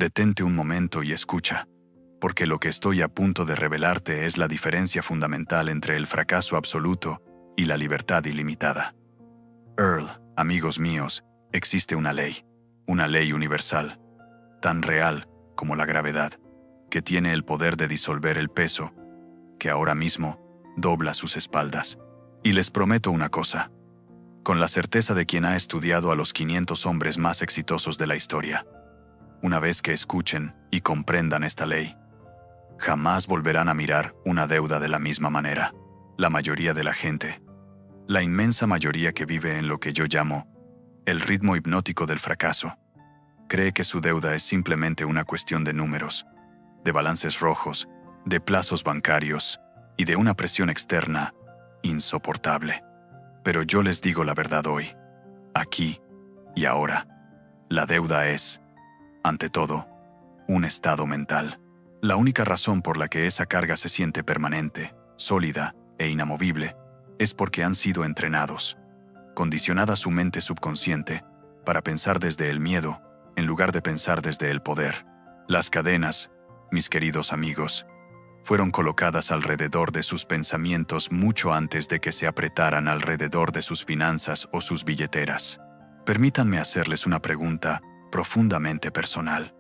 Detente un momento y escucha, porque lo que estoy a punto de revelarte es la diferencia fundamental entre el fracaso absoluto y la libertad ilimitada. Earl, amigos míos, existe una ley universal, tan real como la gravedad, que tiene el poder de disolver el peso, que ahora mismo dobla sus espaldas. Y les prometo una cosa, con la certeza de quien ha estudiado a los 500 hombres más exitosos de la historia. Una vez que escuchen y comprendan esta ley, jamás volverán a mirar una deuda de la misma manera. La mayoría de la gente, la inmensa mayoría que vive en lo que yo llamo el ritmo hipnótico del fracaso, cree que su deuda es simplemente una cuestión de números, de balances rojos, de plazos bancarios y de una presión externa insoportable. Pero yo les digo la verdad hoy, aquí y ahora. La deuda es, ante todo, un estado mental. La única razón por la que esa carga se siente permanente, sólida e inamovible es porque han sido entrenados, condicionada su mente subconsciente para pensar desde el miedo en lugar de pensar desde el poder. Las cadenas, mis queridos amigos, fueron colocadas alrededor de sus pensamientos mucho antes de que se apretaran alrededor de sus finanzas o sus billeteras. Permítanme hacerles una pregunta profundamente personal,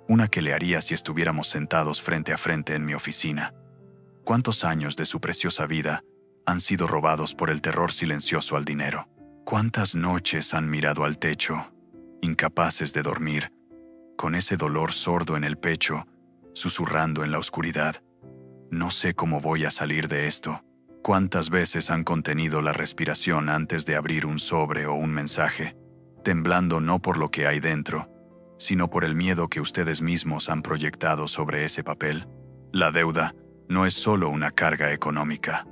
una que le haría si estuviéramos sentados frente a frente en mi oficina. ¿Cuántos años de su preciosa vida han sido robados por el terror silencioso al dinero? ¿Cuántas noches han mirado al techo, incapaces de dormir, con ese dolor sordo en el pecho, susurrando en la oscuridad? No sé cómo voy a salir de esto. ¿Cuántas veces han contenido la respiración antes de abrir un sobre o un mensaje, temblando no por lo que hay dentro, sino por el miedo que ustedes mismos han proyectado sobre ese papel? La deuda no es solo una carga económica.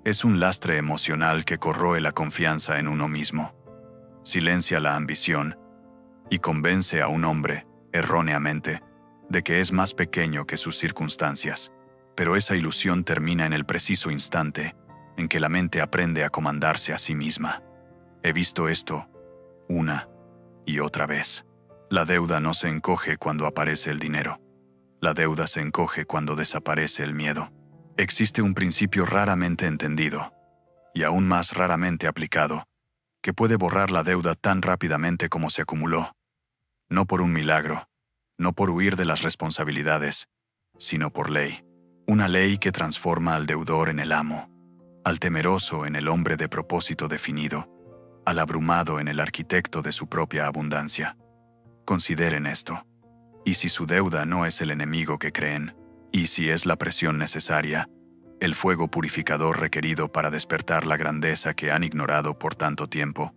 Es un lastre emocional que corroe la confianza en uno mismo, silencia la ambición y convence a un hombre, erróneamente, de que es más pequeño que sus circunstancias. Pero esa ilusión termina en el preciso instante en que la mente aprende a comandarse a sí misma. He visto esto una y otra vez. La deuda no se encoge cuando aparece el dinero. La deuda se encoge cuando desaparece el miedo. Existe un principio raramente entendido, y aún más raramente aplicado, que puede borrar la deuda tan rápidamente como se acumuló. No por un milagro, no por huir de las responsabilidades, sino por ley. Una ley que transforma al deudor en el amo, al temeroso en el hombre de propósito definido, al abrumado en el arquitecto de su propia abundancia. Consideren esto. ¿Y si su deuda no es el enemigo que creen? ¿Y si es la presión necesaria, el fuego purificador requerido para despertar la grandeza que han ignorado por tanto tiempo?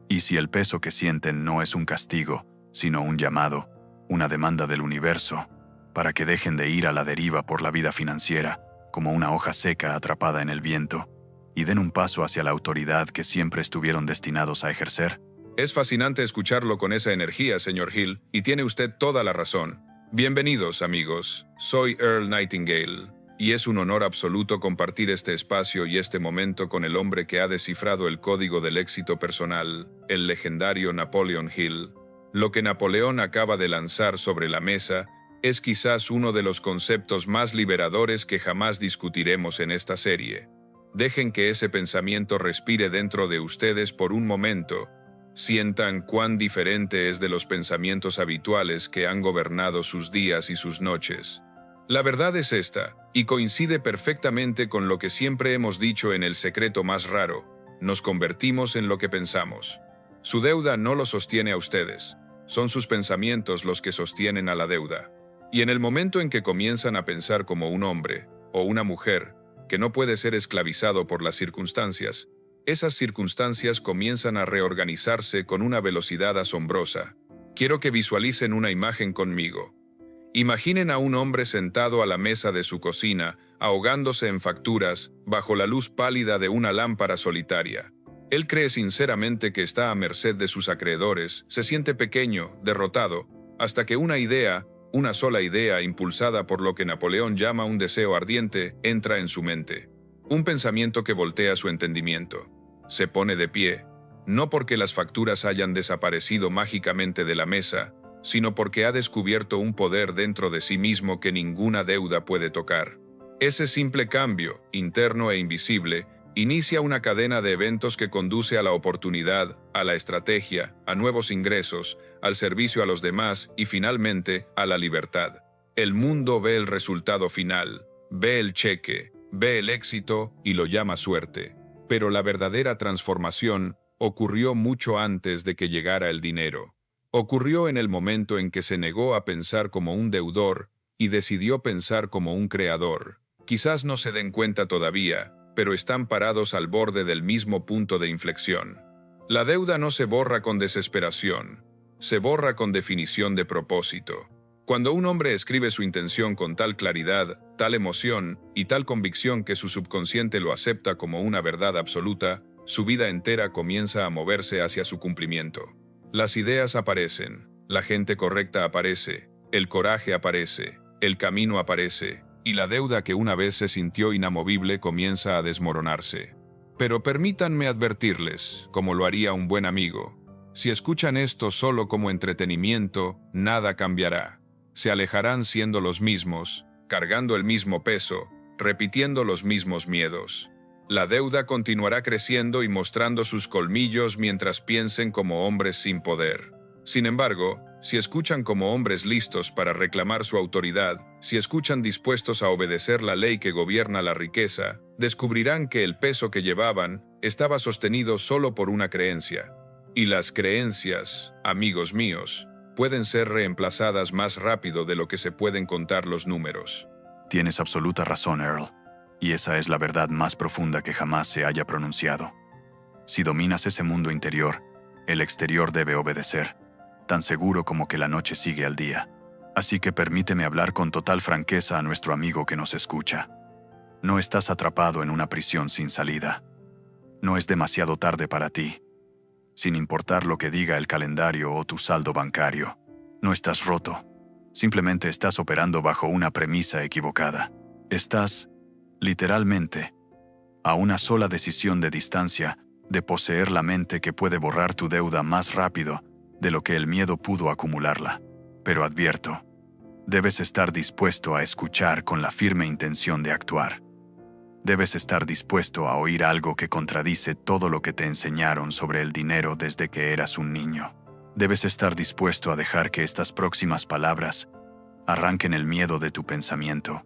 ¿Y si el peso que sienten no es un castigo, sino un llamado, una demanda del universo, para que dejen de ir a la deriva por la vida financiera, como una hoja seca atrapada en el viento, y den un paso hacia la autoridad que siempre estuvieron destinados a ejercer? Es fascinante escucharlo con esa energía, señor Hill, y tiene usted toda la razón. Bienvenidos, amigos. Soy Earl Nightingale, y es un honor absoluto compartir este espacio y este momento con el hombre que ha descifrado el código del éxito personal, el legendario Napoleon Hill. Lo que Napoleón acaba de lanzar sobre la mesa es quizás uno de los conceptos más liberadores que jamás discutiremos en esta serie. Dejen que ese pensamiento respire dentro de ustedes por un momento. Sientan cuán diferente es de los pensamientos habituales que han gobernado sus días y sus noches. La verdad es esta, y coincide perfectamente con lo que siempre hemos dicho en El secreto más raro: nos convertimos en lo que pensamos. Su deuda no lo sostiene a ustedes, son sus pensamientos los que sostienen a la deuda. Y en el momento en que comienzan a pensar como un hombre o una mujer que no puede ser esclavizado por las circunstancias, esas circunstancias comienzan a reorganizarse con una velocidad asombrosa. Quiero que visualicen una imagen conmigo. Imaginen a un hombre sentado a la mesa de su cocina, ahogándose en facturas, bajo la luz pálida de una lámpara solitaria. Él cree sinceramente que está a merced de sus acreedores, se siente pequeño, derrotado, hasta que una sola idea impulsada por lo que Napoleón llama un deseo ardiente, entra en su mente. Un pensamiento que voltea su entendimiento. Se pone de pie, no porque las facturas hayan desaparecido mágicamente de la mesa, sino porque ha descubierto un poder dentro de sí mismo que ninguna deuda puede tocar. Ese simple cambio, interno e invisible, inicia una cadena de eventos que conduce a la oportunidad, a la estrategia, a nuevos ingresos, al servicio a los demás y finalmente a la libertad. El mundo ve el resultado final, ve el cheque, ve el éxito y lo llama suerte. Pero la verdadera transformación ocurrió mucho antes de que llegara el dinero. Ocurrió en el momento en que se negó a pensar como un deudor y decidió pensar como un creador. Quizás no se den cuenta todavía, pero están parados al borde del mismo punto de inflexión. La deuda no se borra con desesperación, se borra con definición de propósito. Cuando un hombre escribe su intención con tal claridad, tal emoción y tal convicción que su subconsciente lo acepta como una verdad absoluta, su vida entera comienza a moverse hacia su cumplimiento. Las ideas aparecen, la gente correcta aparece, el coraje aparece, el camino aparece, y la deuda que una vez se sintió inamovible comienza a desmoronarse. Pero permítanme advertirles, como lo haría un buen amigo, si escuchan esto solo como entretenimiento, nada cambiará. Se alejarán siendo los mismos, cargando el mismo peso, repitiendo los mismos miedos. La deuda continuará creciendo y mostrando sus colmillos mientras piensen como hombres sin poder. Sin embargo, si escuchan como hombres listos para reclamar su autoridad, si escuchan dispuestos a obedecer la ley que gobierna la riqueza, descubrirán que el peso que llevaban estaba sostenido solo por una creencia. Y las creencias, amigos míos, pueden ser reemplazadas más rápido de lo que se pueden contar los números. Tienes absoluta razón, Earl. Y esa es la verdad más profunda que jamás se haya pronunciado. Si dominas ese mundo interior, el exterior debe obedecer, tan seguro como que la noche sigue al día. Así que permíteme hablar con total franqueza a nuestro amigo que nos escucha. No estás atrapado en una prisión sin salida. No es demasiado tarde para ti. Sin importar lo que diga el calendario o tu saldo bancario, no estás roto. Simplemente estás operando bajo una premisa equivocada. Estás, literalmente, a una sola decisión de distancia de poseer la mente que puede borrar tu deuda más rápido de lo que el miedo pudo acumularla. Pero advierto, debes estar dispuesto a escuchar con la firme intención de actuar. Debes estar dispuesto a oír algo que contradice todo lo que te enseñaron sobre el dinero desde que eras un niño. Debes estar dispuesto a dejar que estas próximas palabras arranquen el miedo de tu pensamiento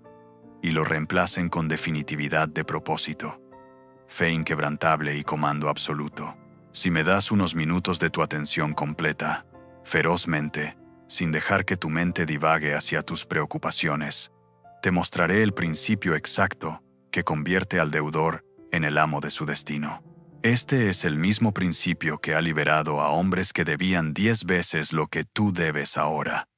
y lo reemplacen con definitividad de propósito, fe inquebrantable y comando absoluto. Si me das unos minutos de tu atención completa, ferozmente, sin dejar que tu mente divague hacia tus preocupaciones, te mostraré el principio exacto que convierte al deudor en el amo de su destino. Este es el mismo principio que ha liberado a hombres que debían 10 veces lo que tú debes ahora.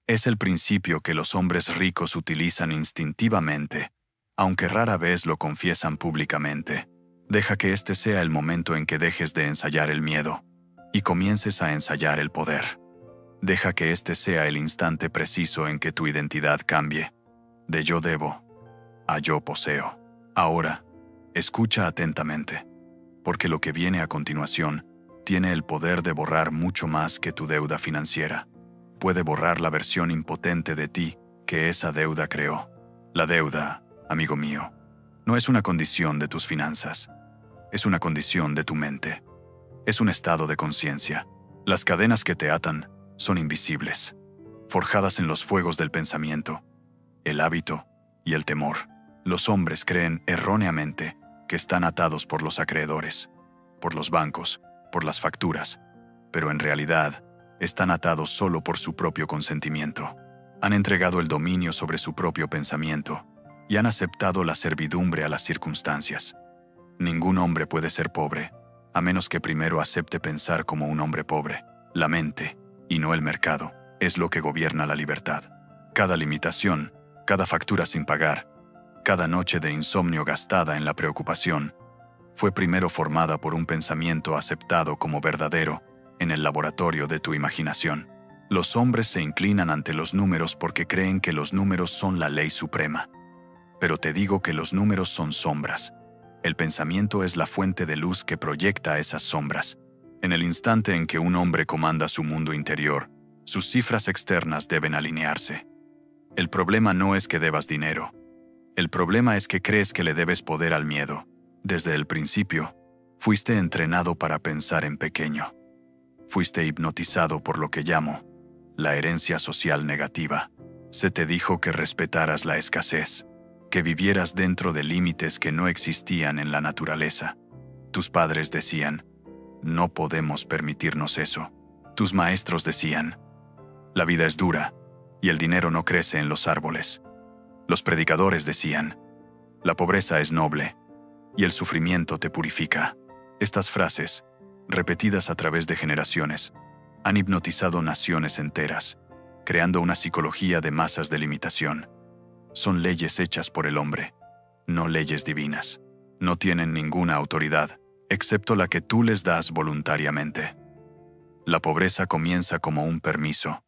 Es el principio que los hombres ricos utilizan instintivamente, aunque rara vez lo confiesan públicamente. Deja que este sea el momento en que dejes de ensayar el miedo y comiences a ensayar el poder. Deja que este sea el instante preciso en que tu identidad cambie, de yo debo a yo poseo. Ahora, escucha atentamente, porque lo que viene a continuación tiene el poder de borrar mucho más que tu deuda financiera. Puede borrar la versión impotente de ti que esa deuda creó. La deuda, amigo mío, no es una condición de tus finanzas. Es una condición de tu mente. Es un estado de conciencia. Las cadenas que te atan son invisibles, forjadas en los fuegos del pensamiento, el hábito y el temor. Los hombres creen erróneamente que están atados por los acreedores, por los bancos, por las facturas, pero en realidad están atados solo por su propio consentimiento. Han entregado el dominio sobre su propio pensamiento y han aceptado la servidumbre a las circunstancias. Ningún hombre puede ser pobre, a menos que primero acepte pensar como un hombre pobre. La mente, y no el mercado, es lo que gobierna la libertad. Cada limitación, cada factura sin pagar, cada noche de insomnio gastada en la preocupación, fue primero formada por un pensamiento aceptado como verdadero en el laboratorio de tu imaginación. Los hombres se inclinan ante los números porque creen que los números son la ley suprema. Pero te digo que los números son sombras. El pensamiento es la fuente de luz que proyecta esas sombras. En el instante en que un hombre comanda su mundo interior, Sus cifras externas deben alinearse. El problema no es que debas dinero. El problema es que crees que le debes poder al miedo. Desde el principio, fuiste entrenado para pensar en pequeño. Fuiste hipnotizado por lo que llamo la herencia social negativa. Se te dijo que respetaras la escasez, que vivieras dentro de límites que no existían en la naturaleza. Tus padres decían, no podemos permitirnos eso. Tus maestros decían, la vida es dura y el dinero no crece en los árboles. Los predicadores decían, la pobreza es noble y el sufrimiento te purifica. Estas frases, repetidas a través de generaciones, han hipnotizado naciones enteras, creando una psicología de masas de limitación. Son leyes hechas por el hombre, no leyes divinas. No tienen ninguna autoridad, excepto la que tú les das voluntariamente. La pobreza comienza como un permiso.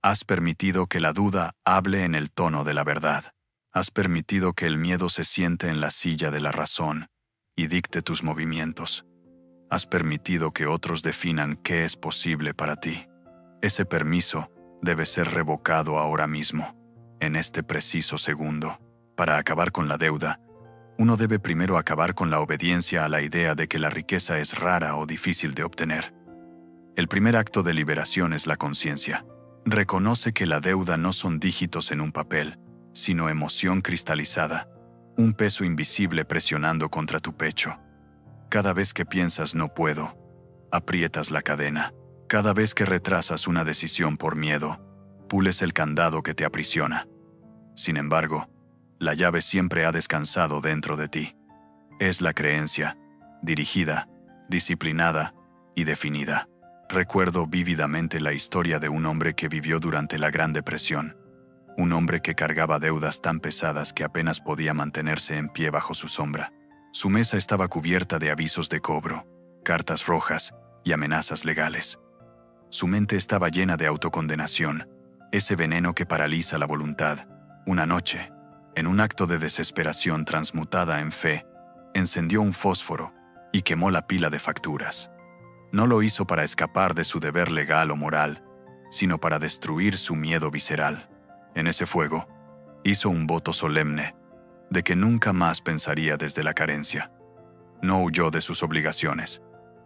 Has permitido que la duda hable en el tono de la verdad. Has permitido que el miedo se siente en la silla de la razón y dicte tus movimientos. Has permitido que otros definan qué es posible para ti. Ese permiso debe ser revocado ahora mismo, en este preciso segundo. Para acabar con la deuda, uno debe primero acabar con la obediencia a la idea de que la riqueza es rara o difícil de obtener. El primer acto de liberación es la conciencia. Reconoce que la deuda no son dígitos en un papel, sino emoción cristalizada, un peso invisible presionando contra tu pecho. Cada vez que piensas no puedo, aprietas la cadena. Cada vez que retrasas una decisión por miedo, pules el candado que te aprisiona. Sin embargo, la llave siempre ha descansado dentro de ti. Es la creencia, dirigida, disciplinada y definida. Recuerdo vívidamente la historia de un hombre que vivió durante la Gran Depresión. Un hombre que cargaba deudas tan pesadas que apenas podía mantenerse en pie bajo su sombra. Su mesa estaba cubierta de avisos de cobro, cartas rojas y amenazas legales. Su mente estaba llena de autocondenación, ese veneno que paraliza la voluntad. Una noche, en un acto de desesperación transmutada en fe, encendió un fósforo y quemó la pila de facturas. No lo hizo para escapar de su deber legal o moral, sino para destruir su miedo visceral. En ese fuego, hizo un voto solemne de que nunca más pensaría desde la carencia. No huyó de sus obligaciones,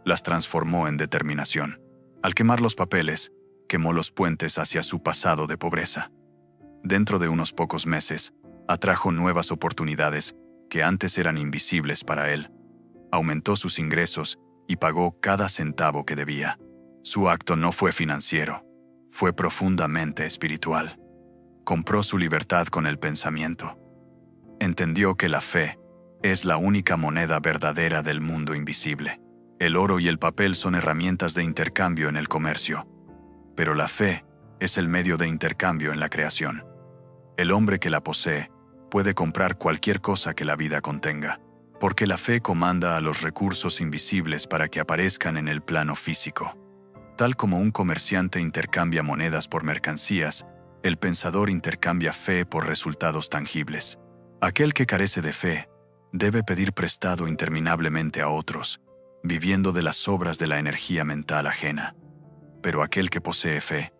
las transformó en determinación. Al quemar los papeles, quemó los puentes hacia su pasado de pobreza. Dentro de unos pocos meses, atrajo nuevas oportunidades que antes eran invisibles para él. Aumentó sus ingresos y pagó cada centavo que debía. Su acto no fue financiero, fue profundamente espiritual. Compró su libertad con el pensamiento. Entendió que la fe es la única moneda verdadera del mundo invisible. El oro y el papel son herramientas de intercambio en el comercio, pero la fe es el medio de intercambio en la creación. El hombre que la posee puede comprar cualquier cosa que la vida contenga, porque la fe comanda a los recursos invisibles para que aparezcan en el plano físico. Tal como un comerciante intercambia monedas por mercancías, el pensador intercambia fe por resultados tangibles. Aquel que carece de fe debe pedir prestado interminablemente a otros, viviendo de las sobras de la energía mental ajena. Pero aquel que posee fe,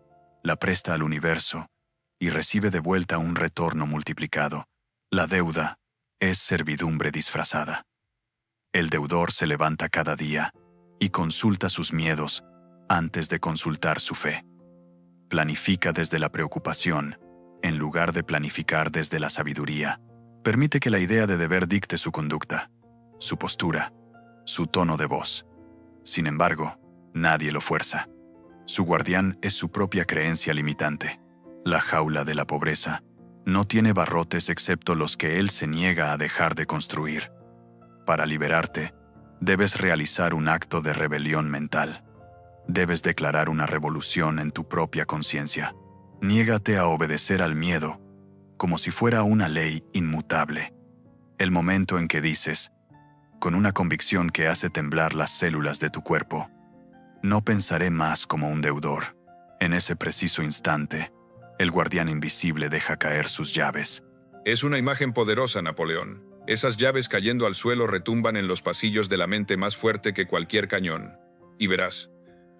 la presta al universo y recibe de vuelta un retorno multiplicado. La deuda es servidumbre disfrazada. El deudor se levanta cada día y consulta sus miedos antes de consultar su fe. Planifica desde la preocupación, en lugar de planificar desde la sabiduría. Permite que la idea de deber dicte su conducta, su postura, su tono de voz. Sin embargo, nadie lo fuerza. Su guardián es su propia creencia limitante. La jaula de la pobreza no tiene barrotes excepto los que él se niega a dejar de construir. Para liberarte, debes realizar un acto de rebelión mental. Debes declarar una revolución en tu propia conciencia. Niégate a obedecer al miedo, como si fuera una ley inmutable. El momento en que dices, con una convicción que hace temblar las células de tu cuerpo, no pensaré más como un deudor. En ese preciso instante, el guardián invisible deja caer sus llaves. Es una imagen poderosa, Napoleón. Esas llaves cayendo al suelo retumban en los pasillos de la mente más fuerte que cualquier cañón. Y verás,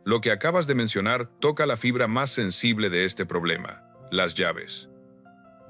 Lo que acabas de mencionar toca la fibra más sensible de este problema, las llaves.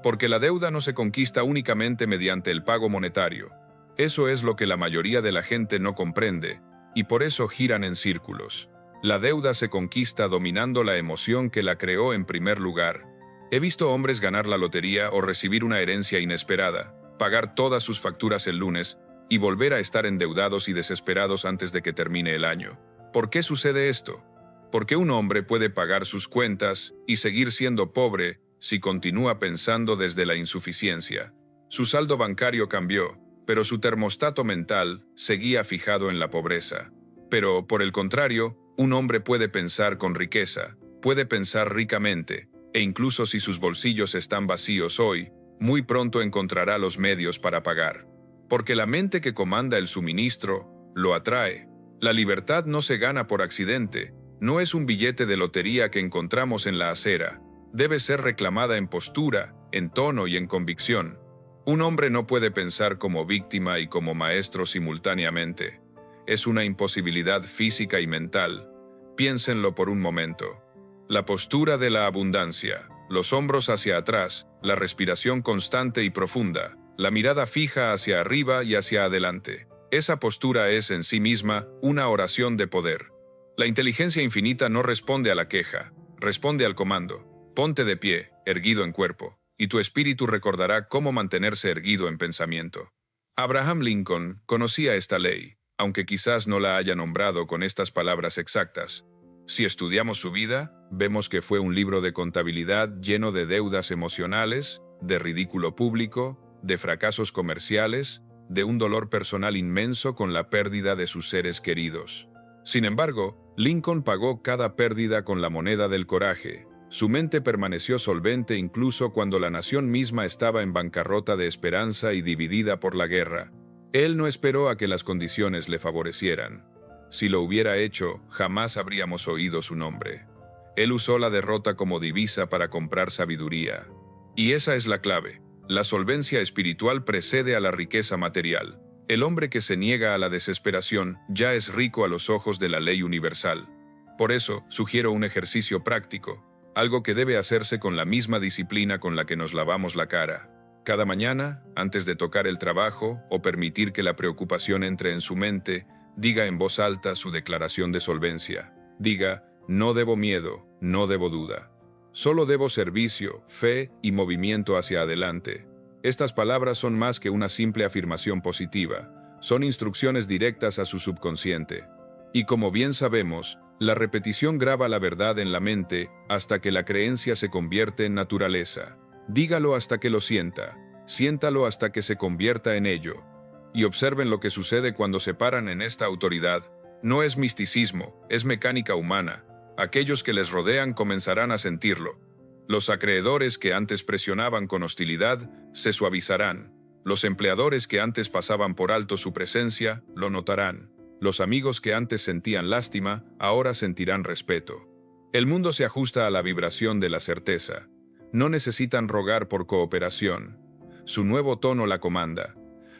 Porque la deuda no se conquista únicamente mediante el pago monetario. Eso es lo que la mayoría de la gente no comprende, y por eso giran en círculos. La deuda se conquista dominando la emoción que la creó en primer lugar. He visto hombres ganar la lotería o recibir una herencia inesperada, pagar todas sus facturas el lunes y volver a estar endeudados y desesperados antes de que termine el año. ¿Por qué sucede esto? Porque un hombre puede pagar sus cuentas y seguir siendo pobre si continúa pensando desde la insuficiencia. Su saldo bancario cambió, pero su termostato mental seguía fijado en la pobreza. Pero, por el contrario, un hombre puede pensar con riqueza, puede pensar ricamente, e incluso si sus bolsillos están vacíos hoy, muy pronto encontrará los medios para pagar. Porque la mente que comanda el suministro lo atrae. La libertad no se gana por accidente, no es un billete de lotería que encontramos en la acera. Debe ser reclamada en postura, en tono y en convicción. Un hombre no puede pensar como víctima y como maestro simultáneamente. Es una imposibilidad física y mental. Piénsenlo por un momento. La postura de la abundancia, los hombros hacia atrás, la respiración constante y profunda, la mirada fija hacia arriba y hacia adelante. Esa postura es en sí misma una oración de poder. La inteligencia infinita no responde a la queja, responde al comando. Ponte de pie, erguido en cuerpo, y tu espíritu recordará cómo mantenerse erguido en pensamiento. Abraham Lincoln conocía esta ley, aunque quizás no la haya nombrado con estas palabras exactas. Si estudiamos su vida, vemos que fue un libro de contabilidad lleno de deudas emocionales, de ridículo público, de fracasos comerciales, de un dolor personal inmenso con la pérdida de sus seres queridos. Sin embargo, Lincoln pagó cada pérdida con la moneda del coraje. Su mente permaneció solvente incluso cuando la nación misma estaba en bancarrota de esperanza y dividida por la guerra. Él no esperó a que las condiciones le favorecieran. Si lo hubiera hecho, jamás habríamos oído su nombre. Él usó la derrota como divisa para comprar sabiduría. Y esa es la clave. La solvencia espiritual precede a la riqueza material. El hombre que se niega a la desesperación ya es rico a los ojos de la ley universal. Por eso, sugiero un ejercicio práctico, algo que debe hacerse con la misma disciplina con la que nos lavamos la cara. Cada mañana, antes de tocar el trabajo o permitir que la preocupación entre en su mente, diga en voz alta su declaración de solvencia. Diga, no debo miedo, no debo duda. Solo debo servicio, fe y movimiento hacia adelante. Estas palabras son más que una simple afirmación positiva, son instrucciones directas a su subconsciente. Y como bien sabemos, la repetición graba la verdad en la mente hasta que la creencia se convierte en naturaleza. Dígalo hasta que lo sienta, siéntalo hasta que se convierta en ello. Y observen lo que sucede cuando se paran en esta autoridad. No es misticismo, es mecánica humana. Aquellos que les rodean comenzarán a sentirlo. Los acreedores que antes presionaban con hostilidad se suavizarán. Los empleadores que antes pasaban por alto su presencia lo notarán. Los amigos que antes sentían lástima ahora sentirán respeto. El mundo se ajusta a la vibración de la certeza. No necesitan rogar por cooperación. Su nuevo tono la comanda.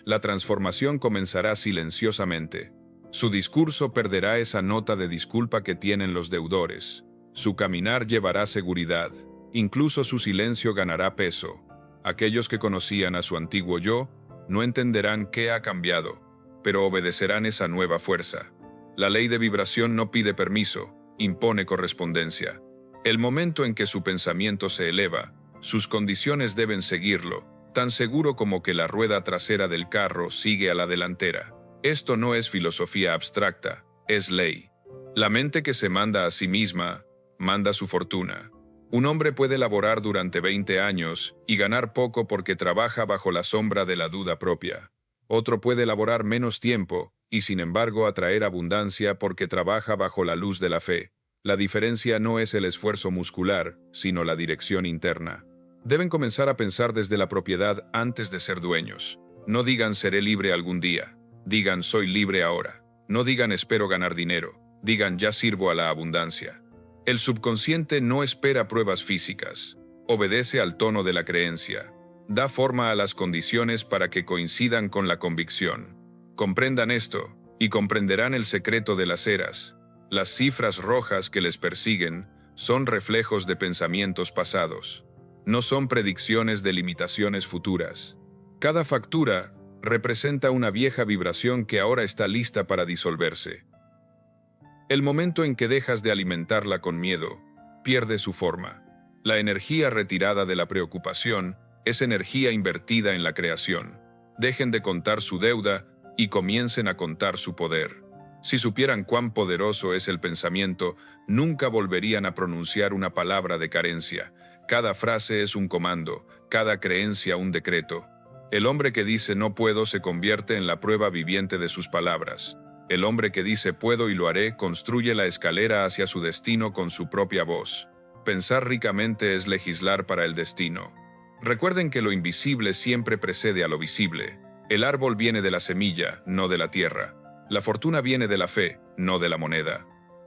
La transformación comenzará silenciosamente. Su discurso perderá esa nota de disculpa que tienen los deudores. Su caminar llevará seguridad. Incluso su silencio ganará peso. Aquellos que conocían a su antiguo yo no entenderán qué ha cambiado, pero obedecerán esa nueva fuerza. La ley de vibración no pide permiso, impone correspondencia. El momento en que su pensamiento se eleva, sus condiciones deben seguirlo, tan seguro como que la rueda trasera del carro sigue a la delantera. Esto no es filosofía abstracta, es ley. La mente que se manda a sí misma, manda su fortuna. Un hombre puede laborar durante 20 años y ganar poco porque trabaja bajo la sombra de la duda propia. Otro puede laborar menos tiempo y sin embargo atraer abundancia porque trabaja bajo la luz de la fe. La diferencia no es el esfuerzo muscular, sino la dirección interna. Deben comenzar a pensar desde la propiedad antes de ser dueños. No digan seré libre algún día. Digan soy libre ahora. No digan espero ganar dinero. Digan ya sirvo a la abundancia. El subconsciente no espera pruebas físicas. Obedece al tono de la creencia. Da forma a las condiciones para que coincidan con la convicción. Comprendan esto, y comprenderán el secreto de las eras. Las cifras rojas que les persiguen son reflejos de pensamientos pasados. No son predicciones de limitaciones futuras. Cada factura representa una vieja vibración que ahora está lista para disolverse. El momento en que dejas de alimentarla con miedo, pierde su forma. La energía retirada de la preocupación es energía invertida en la creación. Dejen de contar su deuda y comiencen a contar su poder. Si supieran cuán poderoso es el pensamiento, nunca volverían a pronunciar una palabra de carencia. Cada frase es un comando, cada creencia un decreto. El hombre que dice no puedo se convierte en la prueba viviente de sus palabras. El hombre que dice puedo y lo haré construye la escalera hacia su destino con su propia voz. Pensar ricamente es legislar para el destino. Recuerden que lo invisible siempre precede a lo visible. El árbol viene de la semilla, no de la tierra. La fortuna viene de la fe, no de la moneda.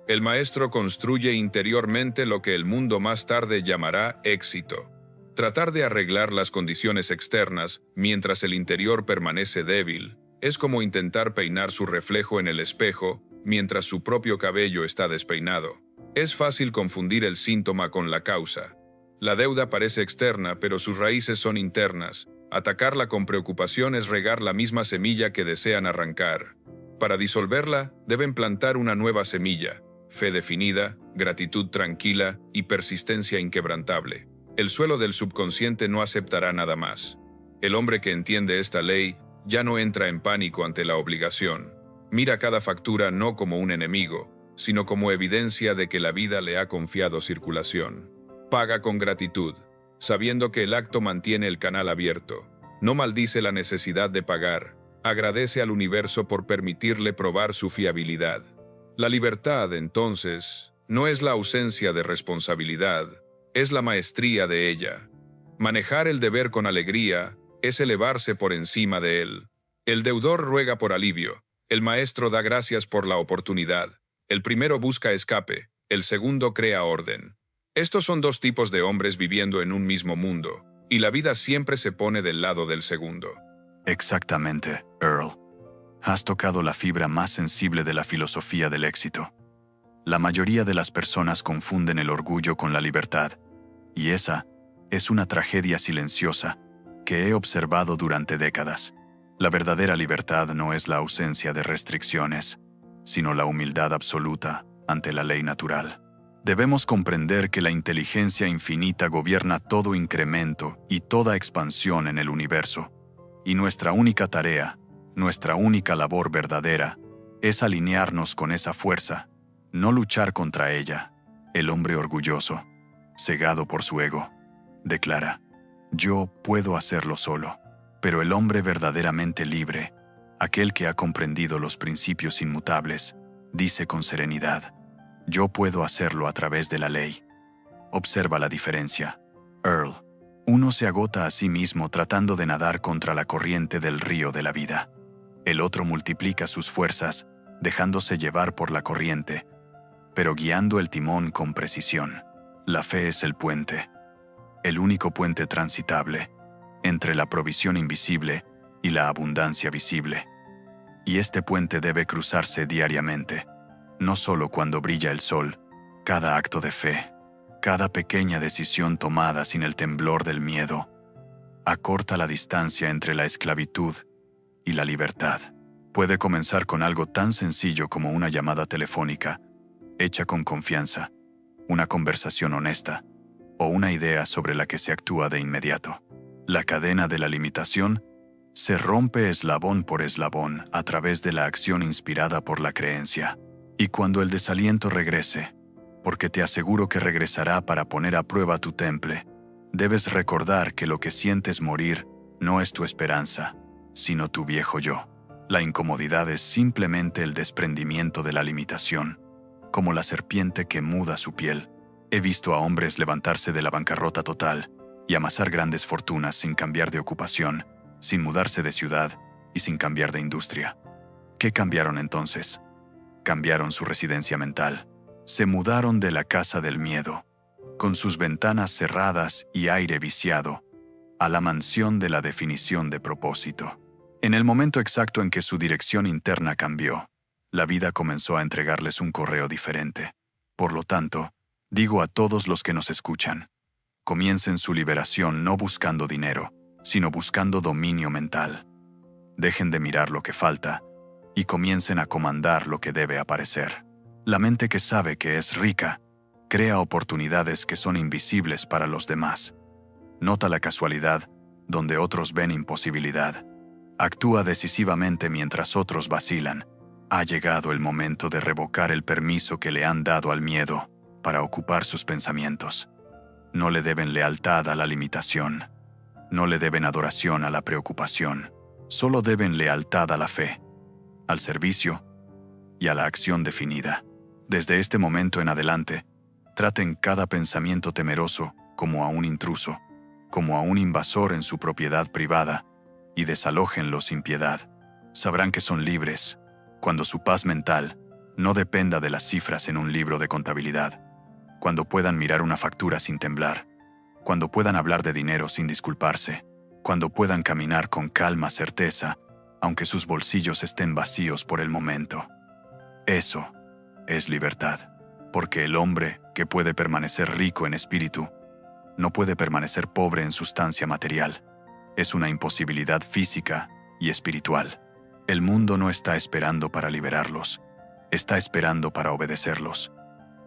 El maestro construye interiormente lo que el mundo más tarde llamará éxito. Tratar de arreglar las condiciones externas mientras el interior permanece débil es como intentar peinar su reflejo en el espejo mientras su propio cabello está despeinado. Es fácil confundir el síntoma con la causa. La deuda parece externa, pero sus raíces son internas. Atacarla con preocupación es regar la misma semilla que desean arrancar. Para disolverla, deben plantar una nueva semilla: fe definida, gratitud tranquila y persistencia inquebrantable. El suelo del subconsciente no aceptará nada más. El hombre que entiende esta ley ya no entra en pánico ante la obligación. Mira cada factura no como un enemigo, sino como evidencia de que la vida le ha confiado circulación. Paga con gratitud, sabiendo que el acto mantiene el canal abierto. No maldice la necesidad de pagar. Agradece al universo por permitirle probar su fiabilidad. La libertad, entonces, no es la ausencia de responsabilidad, es la maestría de ella. Manejar el deber con alegría es elevarse por encima de él. El deudor ruega por alivio, el maestro da gracias por la oportunidad. El primero busca escape, el segundo crea orden. Estos son dos tipos de hombres viviendo en un mismo mundo, y la vida siempre se pone del lado del segundo. Exactamente, Earl. Has tocado la fibra más sensible de la filosofía del éxito. La mayoría de las personas confunden el orgullo con la libertad, y esa es una tragedia silenciosa que he observado durante décadas. La verdadera libertad no es la ausencia de restricciones, sino la humildad absoluta ante la ley natural. Debemos comprender que la inteligencia infinita gobierna todo incremento y toda expansión en el universo, y nuestra única tarea, nuestra única labor verdadera, es alinearnos con esa fuerza, no luchar contra ella. El hombre orgulloso, cegado por su ego, declara: yo puedo hacerlo solo. Pero el hombre verdaderamente libre, aquel que ha comprendido los principios inmutables, dice con serenidad: yo puedo hacerlo a través de la ley. Observa la diferencia, Earl. Uno se agota a sí mismo tratando de nadar contra la corriente del río de la vida. El otro multiplica sus fuerzas, dejándose llevar por la corriente, pero guiando el timón con precisión. La fe es el puente, el único puente transitable, entre la provisión invisible y la abundancia visible. Y este puente debe cruzarse diariamente, no solo cuando brilla el sol. Cada acto de fe, cada pequeña decisión tomada sin el temblor del miedo, acorta la distancia entre la esclavitud y la libertad. Puede comenzar con algo tan sencillo como una llamada telefónica, hecha con confianza, una conversación honesta, o una idea sobre la que se actúa de inmediato. La cadena de la limitación se rompe eslabón por eslabón a través de la acción inspirada por la creencia. Y cuando el desaliento regrese, porque te aseguro que regresará para poner a prueba tu temple, debes recordar que lo que sientes morir no es tu esperanza, sino tu viejo yo. La incomodidad es simplemente el desprendimiento de la limitación, como la serpiente que muda su piel. He visto a hombres levantarse de la bancarrota total y amasar grandes fortunas sin cambiar de ocupación, sin mudarse de ciudad y sin cambiar de industria. ¿Qué cambiaron entonces? Cambiaron su residencia mental. Se mudaron de la casa del miedo, con sus ventanas cerradas y aire viciado, a la mansión de la definición de propósito. En el momento exacto en que su dirección interna cambió, la vida comenzó a entregarles un correo diferente. Por lo tanto, digo a todos los que nos escuchan, comiencen su liberación no buscando dinero, sino buscando dominio mental. Dejen de mirar lo que falta y comiencen a comandar lo que debe aparecer. La mente que sabe que es rica, crea oportunidades que son invisibles para los demás. Nota la casualidad donde otros ven imposibilidad. Actúa decisivamente mientras otros vacilan. Ha llegado el momento de revocar el permiso que le han dado al miedo para ocupar sus pensamientos. No le deben lealtad a la limitación. No le deben adoración a la preocupación. Solo deben lealtad a la fe, al servicio y a la acción definida. Desde este momento en adelante, traten cada pensamiento temeroso como a un intruso, como a un invasor en su propiedad privada, y desalójenlo sin piedad. Sabrán que son libres cuando su paz mental no dependa de las cifras en un libro de contabilidad, cuando puedan mirar una factura sin temblar, cuando puedan hablar de dinero sin disculparse, cuando puedan caminar con calma certeza, aunque sus bolsillos estén vacíos por el momento. Eso es libertad, porque el hombre que puede permanecer rico en espíritu no puede permanecer pobre en sustancia material. Es una imposibilidad física y espiritual. El mundo no está esperando para liberarlos, está esperando para obedecerlos.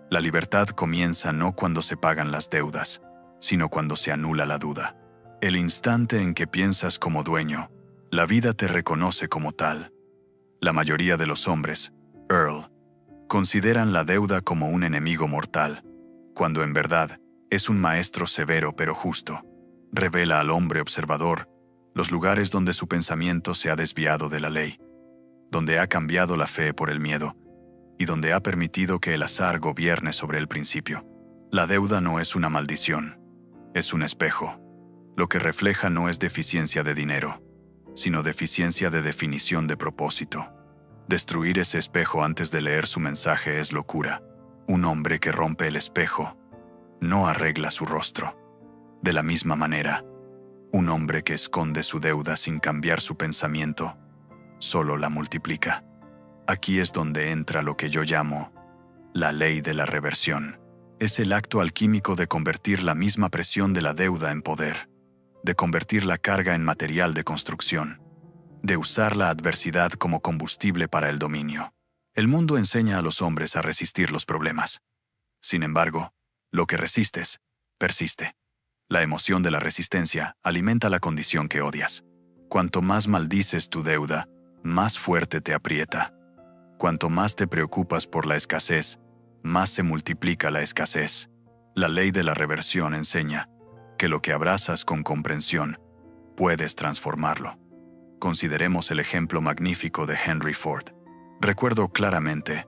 La libertad comienza no cuando se pagan las deudas, sino cuando se anula la duda. El instante en que piensas como dueño, la vida te reconoce como tal. La mayoría de los hombres, Earl, consideran la deuda como un enemigo mortal, cuando en verdad es un maestro severo pero justo. Revela al hombre observador los lugares donde su pensamiento se ha desviado de la ley, donde ha cambiado la fe por el miedo y donde ha permitido que el azar gobierne sobre el principio. La deuda no es una maldición, es un espejo. Lo que refleja no es deficiencia de dinero, sino deficiencia de definición de propósito. Destruir ese espejo antes de leer su mensaje es locura. Un hombre que rompe el espejo no arregla su rostro. De la misma manera, un hombre que esconde su deuda sin cambiar su pensamiento solo la multiplica. Aquí es donde entra lo que yo llamo la ley de la reversión. Es el acto alquímico de convertir la misma presión de la deuda en poder, de convertir la carga en material de construcción, de usar la adversidad como combustible para el dominio. El mundo enseña a los hombres a resistir los problemas. Sin embargo, lo que resistes, persiste. La emoción de la resistencia alimenta la condición que odias. Cuanto más maldices tu deuda, más fuerte te aprieta. Cuanto más te preocupas por la escasez, más se multiplica la escasez. La ley de la reversión enseña que lo que abrazas con comprensión, puedes transformarlo. Consideremos el ejemplo magnífico de Henry Ford. Recuerdo claramente,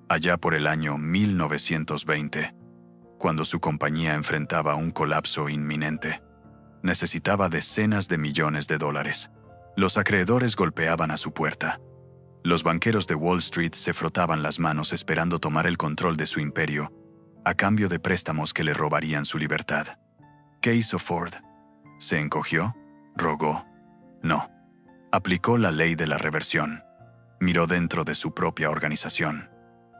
allá por el año 1920, cuando su compañía enfrentaba un colapso inminente. Necesitaba decenas de millones de dólares. Los acreedores golpeaban a su puerta. Los banqueros de Wall Street se frotaban las manos esperando tomar el control de su imperio, a cambio de préstamos que le robarían su libertad. ¿Qué hizo Ford? ¿Se encogió? ¿Rogó? No. Aplicó la ley de la reversión. Miró dentro de su propia organización.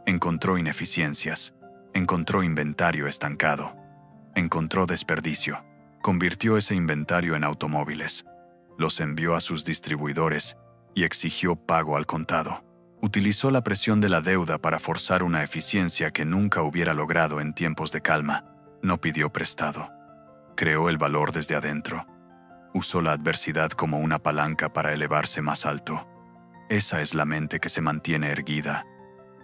Encontró ineficiencias. Encontró inventario estancado. Encontró desperdicio. Convirtió ese inventario en automóviles. Los envió a sus distribuidores y exigió pago al contado. Utilizó la presión de la deuda para forzar una eficiencia que nunca hubiera logrado en tiempos de calma. No pidió prestado. Creó el valor desde adentro. Usó la adversidad como una palanca para elevarse más alto. Esa es la mente que se mantiene erguida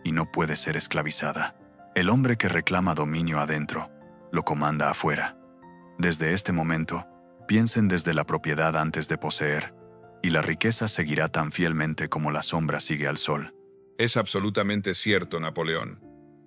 y no puede ser esclavizada. El hombre que reclama dominio adentro, lo comanda afuera. Desde este momento, piensen desde la propiedad antes de poseer, y la riqueza seguirá tan fielmente como la sombra sigue al sol. Es absolutamente cierto, Napoleón.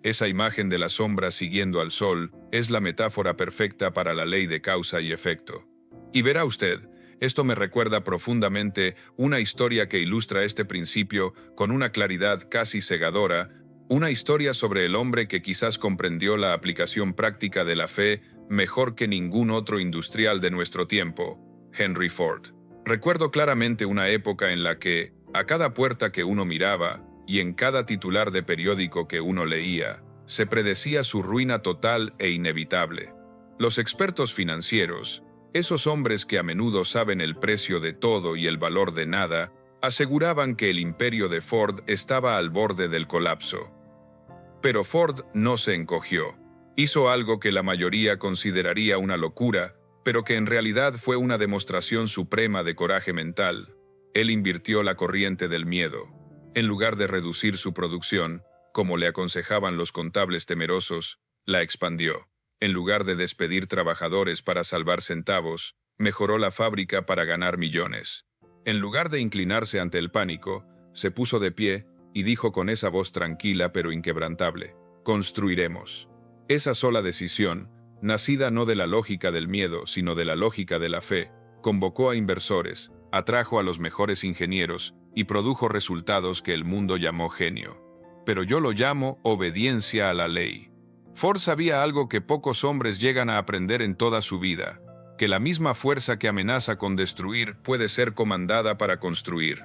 Esa imagen de la sombra siguiendo al sol es la metáfora perfecta para la ley de causa y efecto. Y verá usted, esto me recuerda profundamente una historia que ilustra este principio con una claridad casi cegadora, una historia sobre el hombre que quizás comprendió la aplicación práctica de la fe mejor que ningún otro industrial de nuestro tiempo, Henry Ford. Recuerdo claramente una época en la que, a cada puerta que uno miraba, y en cada titular de periódico que uno leía, se predecía su ruina total e inevitable. Los expertos financieros, esos hombres que a menudo saben el precio de todo y el valor de nada, aseguraban que el imperio de Ford estaba al borde del colapso. Pero Ford no se encogió. Hizo algo que la mayoría consideraría una locura, pero que en realidad fue una demostración suprema de coraje mental. Él invirtió la corriente del miedo. En lugar de reducir su producción, como le aconsejaban los contables temerosos, la expandió. En lugar de despedir trabajadores para salvar centavos, mejoró la fábrica para ganar millones. En lugar de inclinarse ante el pánico, se puso de pie y dijo con esa voz tranquila pero inquebrantable: «Construiremos». Esa sola decisión, nacida no de la lógica del miedo, sino de la lógica de la fe, convocó a inversores, atrajo a los mejores ingenieros y produjo resultados que el mundo llamó genio. Pero yo lo llamo obediencia a la ley. Ford sabía algo que pocos hombres llegan a aprender en toda su vida, que la misma fuerza que amenaza con destruir puede ser comandada para construir.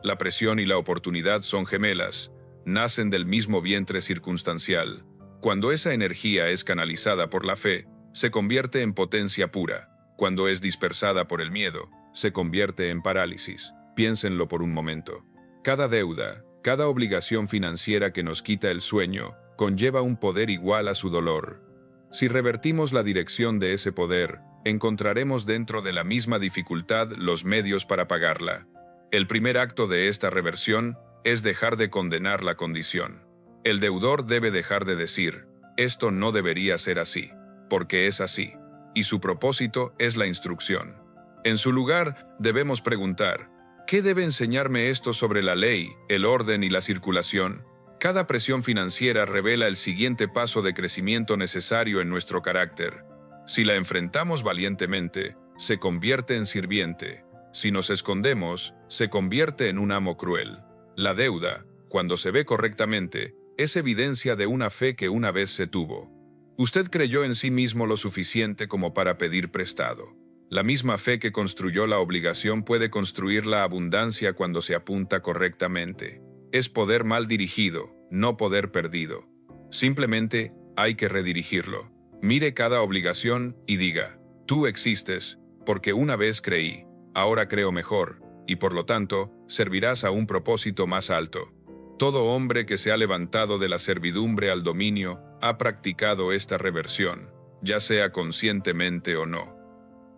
La presión y la oportunidad son gemelas, nacen del mismo vientre circunstancial. Cuando esa energía es canalizada por la fe, se convierte en potencia pura. Cuando es dispersada por el miedo, se convierte en parálisis. Piénsenlo por un momento. Cada deuda, cada obligación financiera que nos quita el sueño, conlleva un poder igual a su dolor. Si revertimos la dirección de ese poder, encontraremos dentro de la misma dificultad los medios para pagarla. El primer acto de esta reversión es dejar de condenar la condición. El deudor debe dejar de decir: «Esto no debería ser así», porque es así, y su propósito es la instrucción. En su lugar, debemos preguntar: ¿qué debe enseñarme esto sobre la ley, el orden y la circulación? Cada presión financiera revela el siguiente paso de crecimiento necesario en nuestro carácter. Si la enfrentamos valientemente, se convierte en sirviente. Si nos escondemos, se convierte en un amo cruel. La deuda, cuando se ve correctamente, es evidencia de una fe que una vez se tuvo. Usted creyó en sí mismo lo suficiente como para pedir prestado. La misma fe que construyó la obligación puede construir la abundancia cuando se apunta correctamente. Es poder mal dirigido, no poder perdido. Simplemente hay que redirigirlo. Mire cada obligación y diga: «Tú existes, porque una vez creí, ahora creo mejor, y por lo tanto, servirás a un propósito más alto». Todo hombre que se ha levantado de la servidumbre al dominio ha practicado esta reversión, ya sea conscientemente o no.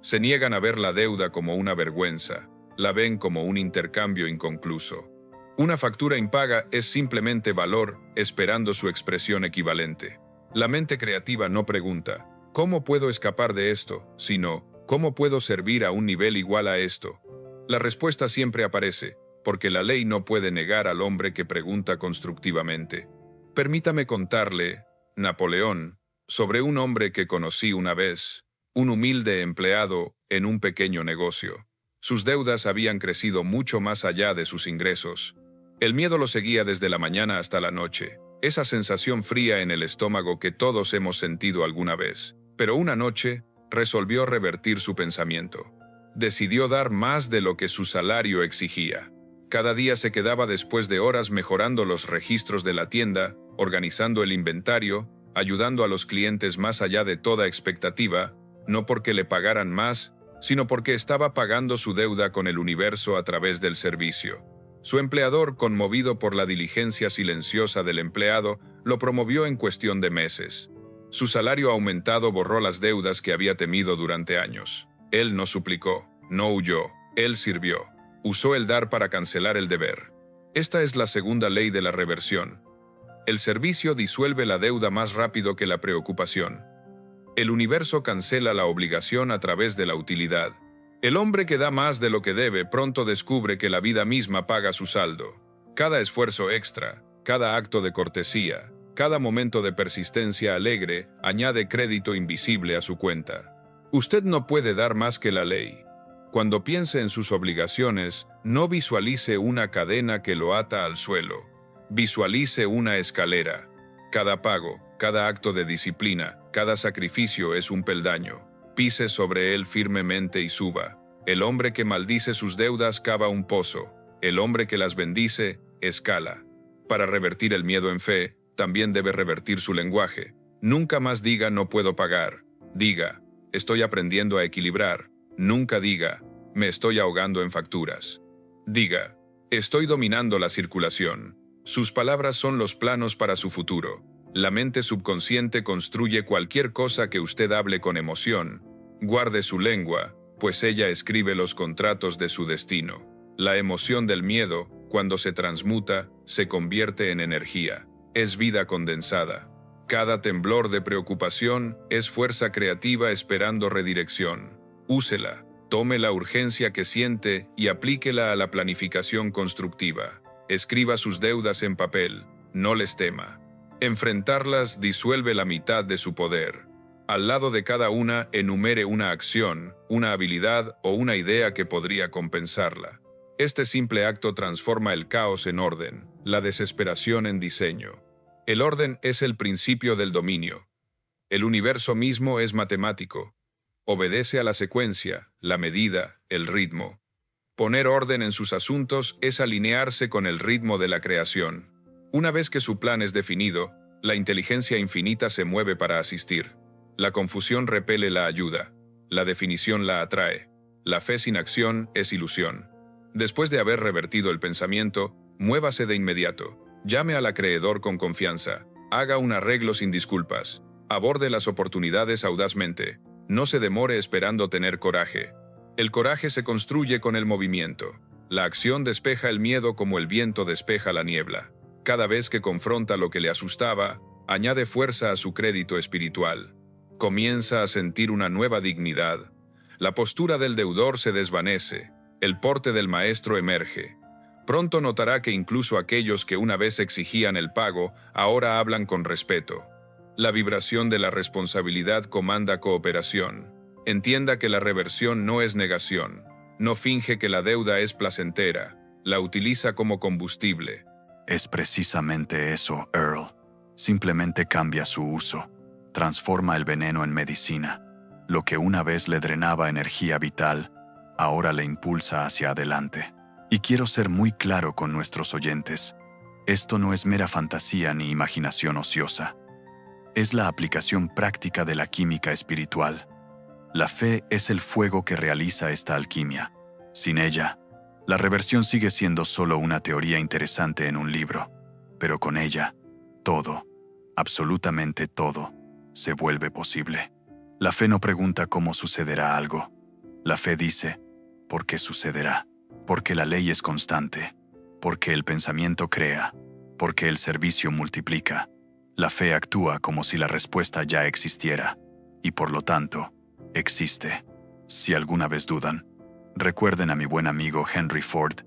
Se niegan a ver la deuda como una vergüenza, la ven como un intercambio inconcluso. Una factura impaga es simplemente valor esperando su expresión equivalente. La mente creativa no pregunta: «¿Cómo puedo escapar de esto?», sino: «¿Cómo puedo servir a un nivel igual a esto?». La respuesta siempre aparece, porque la ley no puede negar al hombre que pregunta constructivamente. Permítame contarle, Napoleón, sobre un hombre que conocí una vez, un humilde empleado en un pequeño negocio. Sus deudas habían crecido mucho más allá de sus ingresos. El miedo lo seguía desde la mañana hasta la noche, esa sensación fría en el estómago que todos hemos sentido alguna vez. Pero una noche, resolvió revertir su pensamiento. Decidió dar más de lo que su salario exigía. Cada día se quedaba después de horas mejorando los registros de la tienda, organizando el inventario, ayudando a los clientes más allá de toda expectativa, no porque le pagaran más, sino porque estaba pagando su deuda con el universo a través del servicio. Su empleador, conmovido por la diligencia silenciosa del empleado, lo promovió en cuestión de meses. Su salario aumentado borró las deudas que había temido durante años. Él no suplicó, no huyó, él sirvió. Usó el dar para cancelar el deber. Esta es la segunda ley de la reversión. El servicio disuelve la deuda más rápido que la preocupación. El universo cancela la obligación a través de la utilidad. El hombre que da más de lo que debe pronto descubre que la vida misma paga su saldo. Cada esfuerzo extra, cada acto de cortesía, cada momento de persistencia alegre añade crédito invisible a su cuenta. Usted no puede dar más que la ley. Cuando piense en sus obligaciones, no visualice una cadena que lo ata al suelo. Visualice una escalera. Cada pago, cada acto de disciplina, cada sacrificio es un peldaño. Pise sobre él firmemente y suba. El hombre que maldice sus deudas cava un pozo. El hombre que las bendice, escala. Para revertir el miedo en fe, también debe revertir su lenguaje. Nunca más diga no puedo pagar. Diga, estoy aprendiendo a equilibrar. Nunca diga, me estoy ahogando en facturas. Diga, estoy dominando la circulación. Sus palabras son los planos para su futuro. La mente subconsciente construye cualquier cosa que usted hable con emoción. Guarde su lengua, pues ella escribe los contratos de su destino. La emoción del miedo, cuando se transmuta, se convierte en energía. Es vida condensada. Cada temblor de preocupación es fuerza creativa esperando redirección. Úsela, tome la urgencia que siente y aplíquela a la planificación constructiva. Escriba sus deudas en papel, no les tema. Enfrentarlas disuelve la mitad de su poder. Al lado de cada una enumere una acción, una habilidad o una idea que podría compensarla. Este simple acto transforma el caos en orden, la desesperación en diseño. El orden es el principio del dominio. El universo mismo es matemático. Obedece a la secuencia, la medida, el ritmo. Poner orden en sus asuntos es alinearse con el ritmo de la creación. Una vez que su plan es definido, la inteligencia infinita se mueve para asistir. La confusión repele la ayuda. La definición la atrae. La fe sin acción es ilusión. Después de haber revertido el pensamiento, muévase de inmediato. Llame al acreedor con confianza. Haga un arreglo sin disculpas. Aborde las oportunidades audazmente. No se demore esperando tener coraje. El coraje se construye con el movimiento. La acción despeja el miedo como el viento despeja la niebla. Cada vez que confronta lo que le asustaba, añade fuerza a su crédito espiritual. Comienza a sentir una nueva dignidad. La postura del deudor se desvanece. El porte del maestro emerge. Pronto notará que incluso aquellos que una vez exigían el pago, ahora hablan con respeto. La vibración de la responsabilidad comanda cooperación. Entienda que la reversión no es negación. No finge que la deuda es placentera. La utiliza como combustible. Es precisamente eso, Earl. Simplemente cambia su uso. Transforma el veneno en medicina. Lo que una vez le drenaba energía vital, ahora le impulsa hacia adelante. Y quiero ser muy claro con nuestros oyentes. Esto no es mera fantasía ni imaginación ociosa. Es la aplicación práctica de la química espiritual. La fe es el fuego que realiza esta alquimia. Sin ella, la reversión sigue siendo solo una teoría interesante en un libro. Pero con ella, todo, absolutamente todo, se vuelve posible. La fe no pregunta cómo sucederá algo. La fe dice, ¿por qué sucederá? Porque la ley es constante. Porque el pensamiento crea. Porque el servicio multiplica. La fe actúa como si la respuesta ya existiera. Y por lo tanto, existe. Si alguna vez dudan, recuerden a mi buen amigo Henry Ford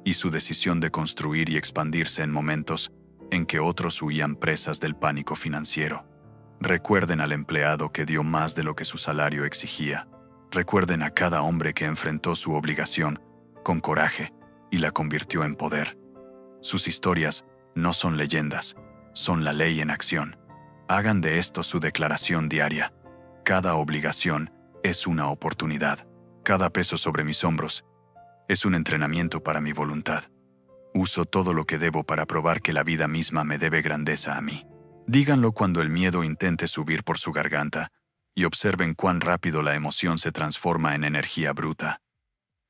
y su decisión de construir y expandirse en momentos en que otros huían presas del pánico financiero. Recuerden al empleado que dio más de lo que su salario exigía. Recuerden a cada hombre que enfrentó su obligación con coraje y la convirtió en poder. Sus historias no son leyendas, son la ley en acción. Hagan de esto su declaración diaria. Cada obligación es una oportunidad. Cada peso sobre mis hombros es un entrenamiento para mi voluntad. Uso todo lo que debo para probar que la vida misma me debe grandeza a mí. Díganlo cuando el miedo intente subir por su garganta y observen cuán rápido la emoción se transforma en energía bruta.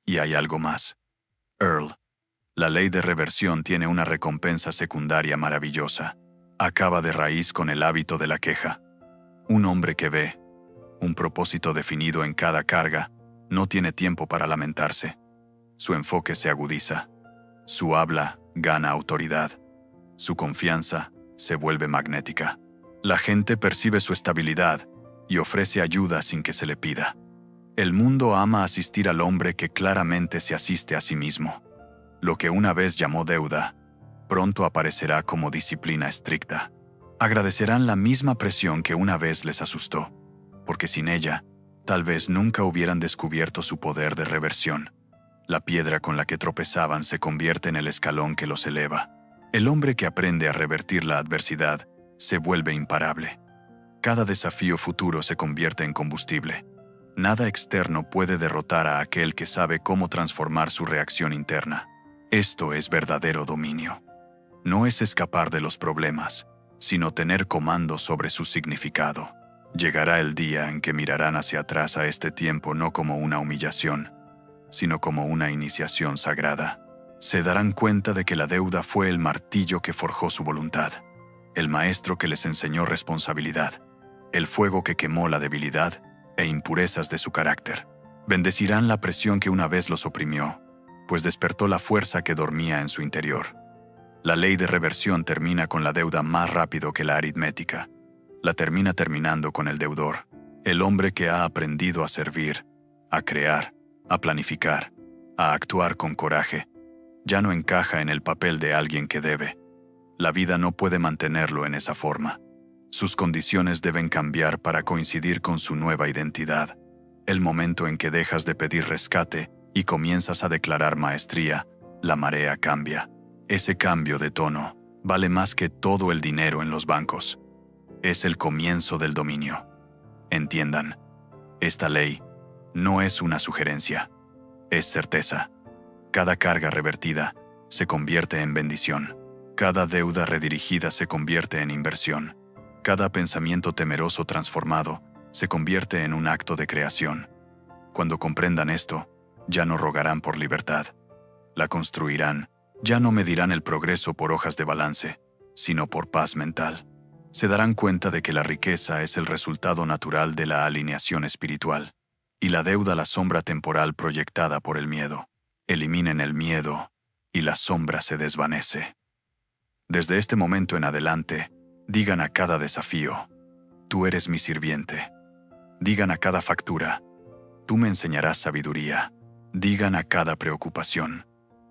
Y hay algo más. Earl, la ley de reversión tiene una recompensa secundaria maravillosa. Acaba de raíz con el hábito de la queja. Un hombre que ve un propósito definido en cada carga no tiene tiempo para lamentarse. Su enfoque se agudiza. Su habla gana autoridad. Su confianza se vuelve magnética. La gente percibe su estabilidad y ofrece ayuda sin que se le pida. El mundo ama asistir al hombre que claramente se asiste a sí mismo. Lo que una vez llamó deuda, pronto aparecerá como disciplina estricta. Agradecerán la misma presión que una vez les asustó, porque sin ella, tal vez nunca hubieran descubierto su poder de reversión. La piedra con la que tropezaban se convierte en el escalón que los eleva. El hombre que aprende a revertir la adversidad se vuelve imparable. Cada desafío futuro se convierte en combustible. Nada externo puede derrotar a aquel que sabe cómo transformar su reacción interna. Esto es verdadero dominio. No es escapar de los problemas, sino tener comando sobre su significado. Llegará el día en que mirarán hacia atrás a este tiempo no como una humillación, sino como una iniciación sagrada. Se darán cuenta de que la deuda fue el martillo que forjó su voluntad, el maestro que les enseñó responsabilidad, el fuego que quemó la debilidad e impurezas de su carácter. Bendecirán la presión que una vez los oprimió, pues despertó la fuerza que dormía en su interior. La ley de reversión termina con la deuda más rápido que la aritmética. La termina terminando con el deudor, el hombre que ha aprendido a servir, a crear, a planificar, a actuar con coraje. Ya no encaja en el papel de alguien que debe. La vida no puede mantenerlo en esa forma. Sus condiciones deben cambiar para coincidir con su nueva identidad. El momento en que dejas de pedir rescate y comienzas a declarar maestría, la marea cambia. Ese cambio de tono vale más que todo el dinero en los bancos. Es el comienzo del dominio. Entiendan, esta ley no es una sugerencia, es certeza. Cada carga revertida se convierte en bendición. Cada deuda redirigida se convierte en inversión. Cada pensamiento temeroso transformado se convierte en un acto de creación. Cuando comprendan esto, ya no rogarán por libertad. La construirán. Ya no medirán el progreso por hojas de balance, sino por paz mental. Se darán cuenta de que la riqueza es el resultado natural de la alineación espiritual, y la deuda la sombra temporal proyectada por el miedo. Eliminen el miedo, y la sombra se desvanece. Desde este momento en adelante, digan a cada desafío, tú eres mi sirviente. Digan a cada factura, tú me enseñarás sabiduría. Digan a cada preocupación,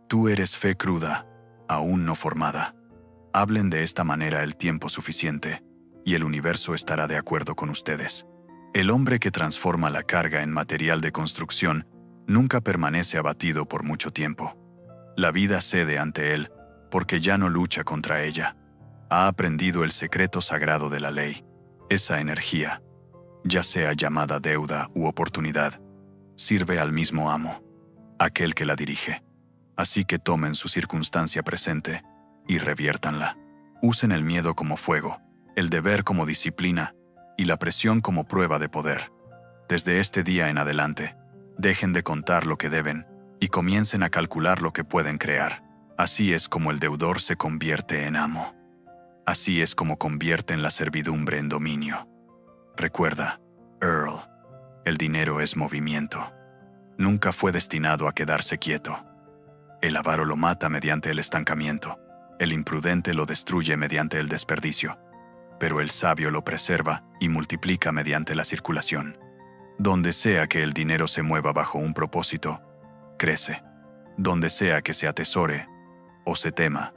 tú eres fe cruda, aún no formada. Hablen de esta manera el tiempo suficiente, y el universo estará de acuerdo con ustedes. El hombre que transforma la carga en material de construcción nunca permanece abatido por mucho tiempo. La vida cede ante él, porque ya no lucha contra ella. Ha aprendido el secreto sagrado de la ley. Esa energía, ya sea llamada deuda u oportunidad, sirve al mismo amo, aquel que la dirige. Así que tomen su circunstancia presente y reviértanla. Usen el miedo como fuego, el deber como disciplina y la presión como prueba de poder. Desde este día en adelante, dejen de contar lo que deben y comiencen a calcular lo que pueden crear. Así es como el deudor se convierte en amo. Así es como convierten la servidumbre en dominio. Recuerda, Earl, el dinero es movimiento. Nunca fue destinado a quedarse quieto. El avaro lo mata mediante el estancamiento. El imprudente lo destruye mediante el desperdicio, pero el sabio lo preserva y multiplica mediante la circulación. Donde sea que el dinero se mueva bajo un propósito, crece. Donde sea que se atesore o se tema,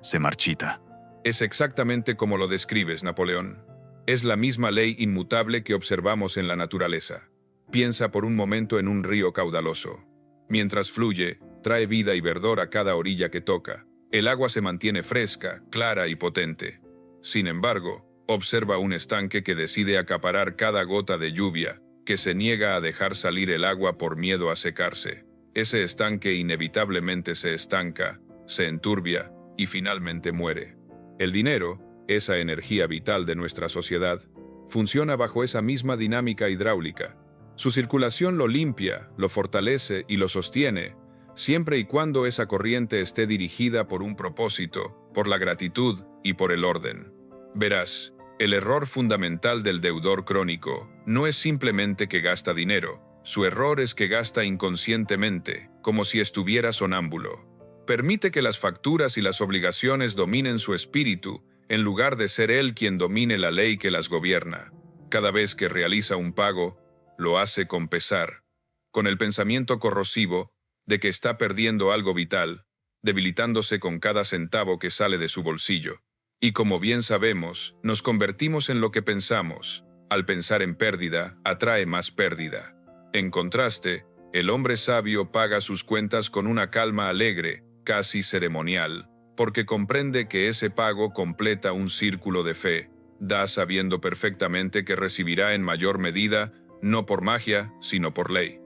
se marchita. Es exactamente como lo describes, Napoleón. Es la misma ley inmutable que observamos en la naturaleza. Piensa por un momento en un río caudaloso. Mientras fluye, trae vida y verdor a cada orilla que toca. El agua se mantiene fresca, clara y potente. Sin embargo, observa un estanque que decide acaparar cada gota de lluvia, que se niega a dejar salir el agua por miedo a secarse. Ese estanque inevitablemente se estanca, se enturbia y finalmente muere. El dinero, esa energía vital de nuestra sociedad, funciona bajo esa misma dinámica hidráulica. Su circulación lo limpia, lo fortalece y lo sostiene, siempre y cuando esa corriente esté dirigida por un propósito, por la gratitud y por el orden. Verás, el error fundamental del deudor crónico no es simplemente que gasta dinero, su error es que gasta inconscientemente, como si estuviera sonámbulo. Permite que las facturas y las obligaciones dominen su espíritu, en lugar de ser él quien domine la ley que las gobierna. Cada vez que realiza un pago, lo hace con pesar, con el pensamiento corrosivo de que está perdiendo algo vital, debilitándose con cada centavo que sale de su bolsillo. Y como bien sabemos, nos convertimos en lo que pensamos. Al pensar en pérdida, atrae más pérdida. En contraste, el hombre sabio paga sus cuentas con una calma alegre, casi ceremonial, porque comprende que ese pago completa un círculo de fe, da sabiendo perfectamente que recibirá en mayor medida, no por magia, sino por ley.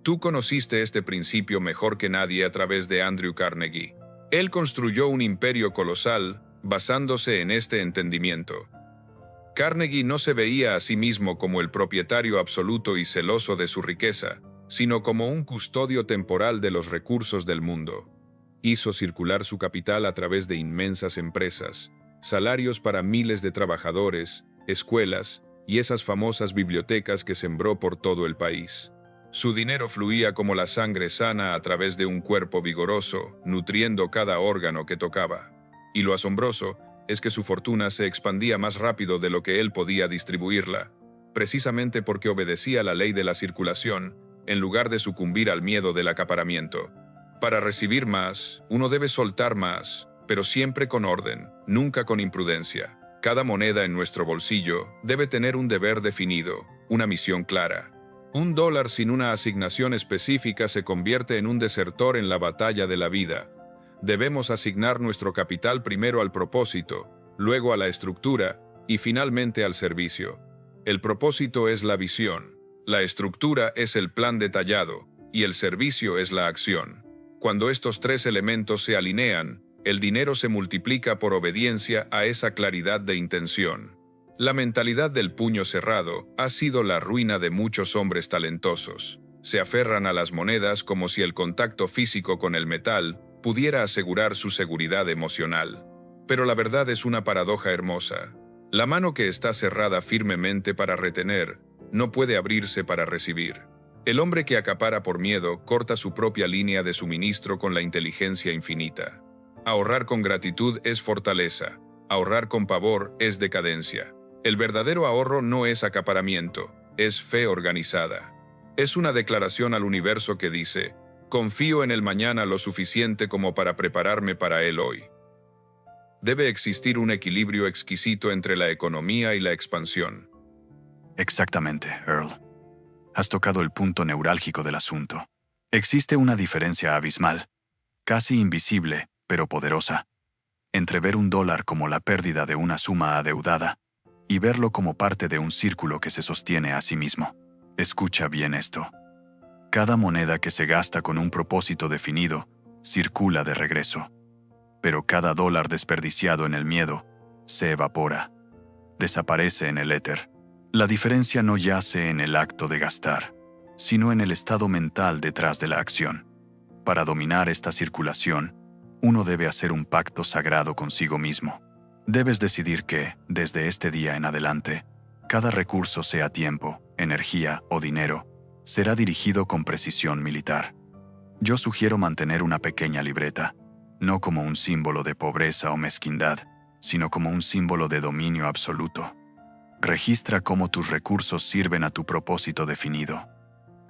Tú conociste este principio mejor que nadie a través de Andrew Carnegie. Él construyó un imperio colosal basándose en este entendimiento. Carnegie no se veía a sí mismo como el propietario absoluto y celoso de su riqueza, sino como un custodio temporal de los recursos del mundo. Hizo circular su capital a través de inmensas empresas, salarios para miles de trabajadores, escuelas y esas famosas bibliotecas que sembró por todo el país. Su dinero fluía como la sangre sana a través de un cuerpo vigoroso, nutriendo cada órgano que tocaba. Y lo asombroso es que su fortuna se expandía más rápido de lo que él podía distribuirla, precisamente porque obedecía la ley de la circulación, en lugar de sucumbir al miedo del acaparamiento. Para recibir más, uno debe soltar más, pero siempre con orden, nunca con imprudencia. Cada moneda en nuestro bolsillo debe tener un deber definido, una misión clara. $1 sin una asignación específica se convierte en un desertor en la batalla de la vida. Debemos asignar nuestro capital primero al propósito, luego a la estructura y finalmente al servicio. El propósito es la visión, la estructura es el plan detallado y el servicio es la acción. Cuando estos tres elementos se alinean, el dinero se multiplica por obediencia a esa claridad de intención. La mentalidad del puño cerrado ha sido la ruina de muchos hombres talentosos. Se aferran a las monedas como si el contacto físico con el metal pudiera asegurar su seguridad emocional. Pero la verdad es una paradoja hermosa. La mano que está cerrada firmemente para retener no puede abrirse para recibir. El hombre que acapara por miedo corta su propia línea de suministro con la inteligencia infinita. Ahorrar con gratitud es fortaleza. Ahorrar con pavor es decadencia. El verdadero ahorro no es acaparamiento, es fe organizada. Es una declaración al universo que dice: confío en el mañana lo suficiente como para prepararme para él hoy. Debe existir un equilibrio exquisito entre la economía y la expansión. Exactamente, Earl. Has tocado el punto neurálgico del asunto. Existe una diferencia abismal, casi invisible, pero poderosa, entre ver $1 como la pérdida de una suma adeudada y verlo como parte de un círculo que se sostiene a sí mismo. Escucha bien esto. Cada moneda que se gasta con un propósito definido circula de regreso. Pero cada $1 desperdiciado en el miedo se evapora, desaparece en el éter. La diferencia no yace en el acto de gastar, sino en el estado mental detrás de la acción. Para dominar esta circulación, uno debe hacer un pacto sagrado consigo mismo. Debes decidir que, desde este día en adelante, cada recurso, sea tiempo, energía o dinero, será dirigido con precisión militar. Yo sugiero mantener una pequeña libreta, no como un símbolo de pobreza o mezquindad, sino como un símbolo de dominio absoluto. Registra cómo tus recursos sirven a tu propósito definido.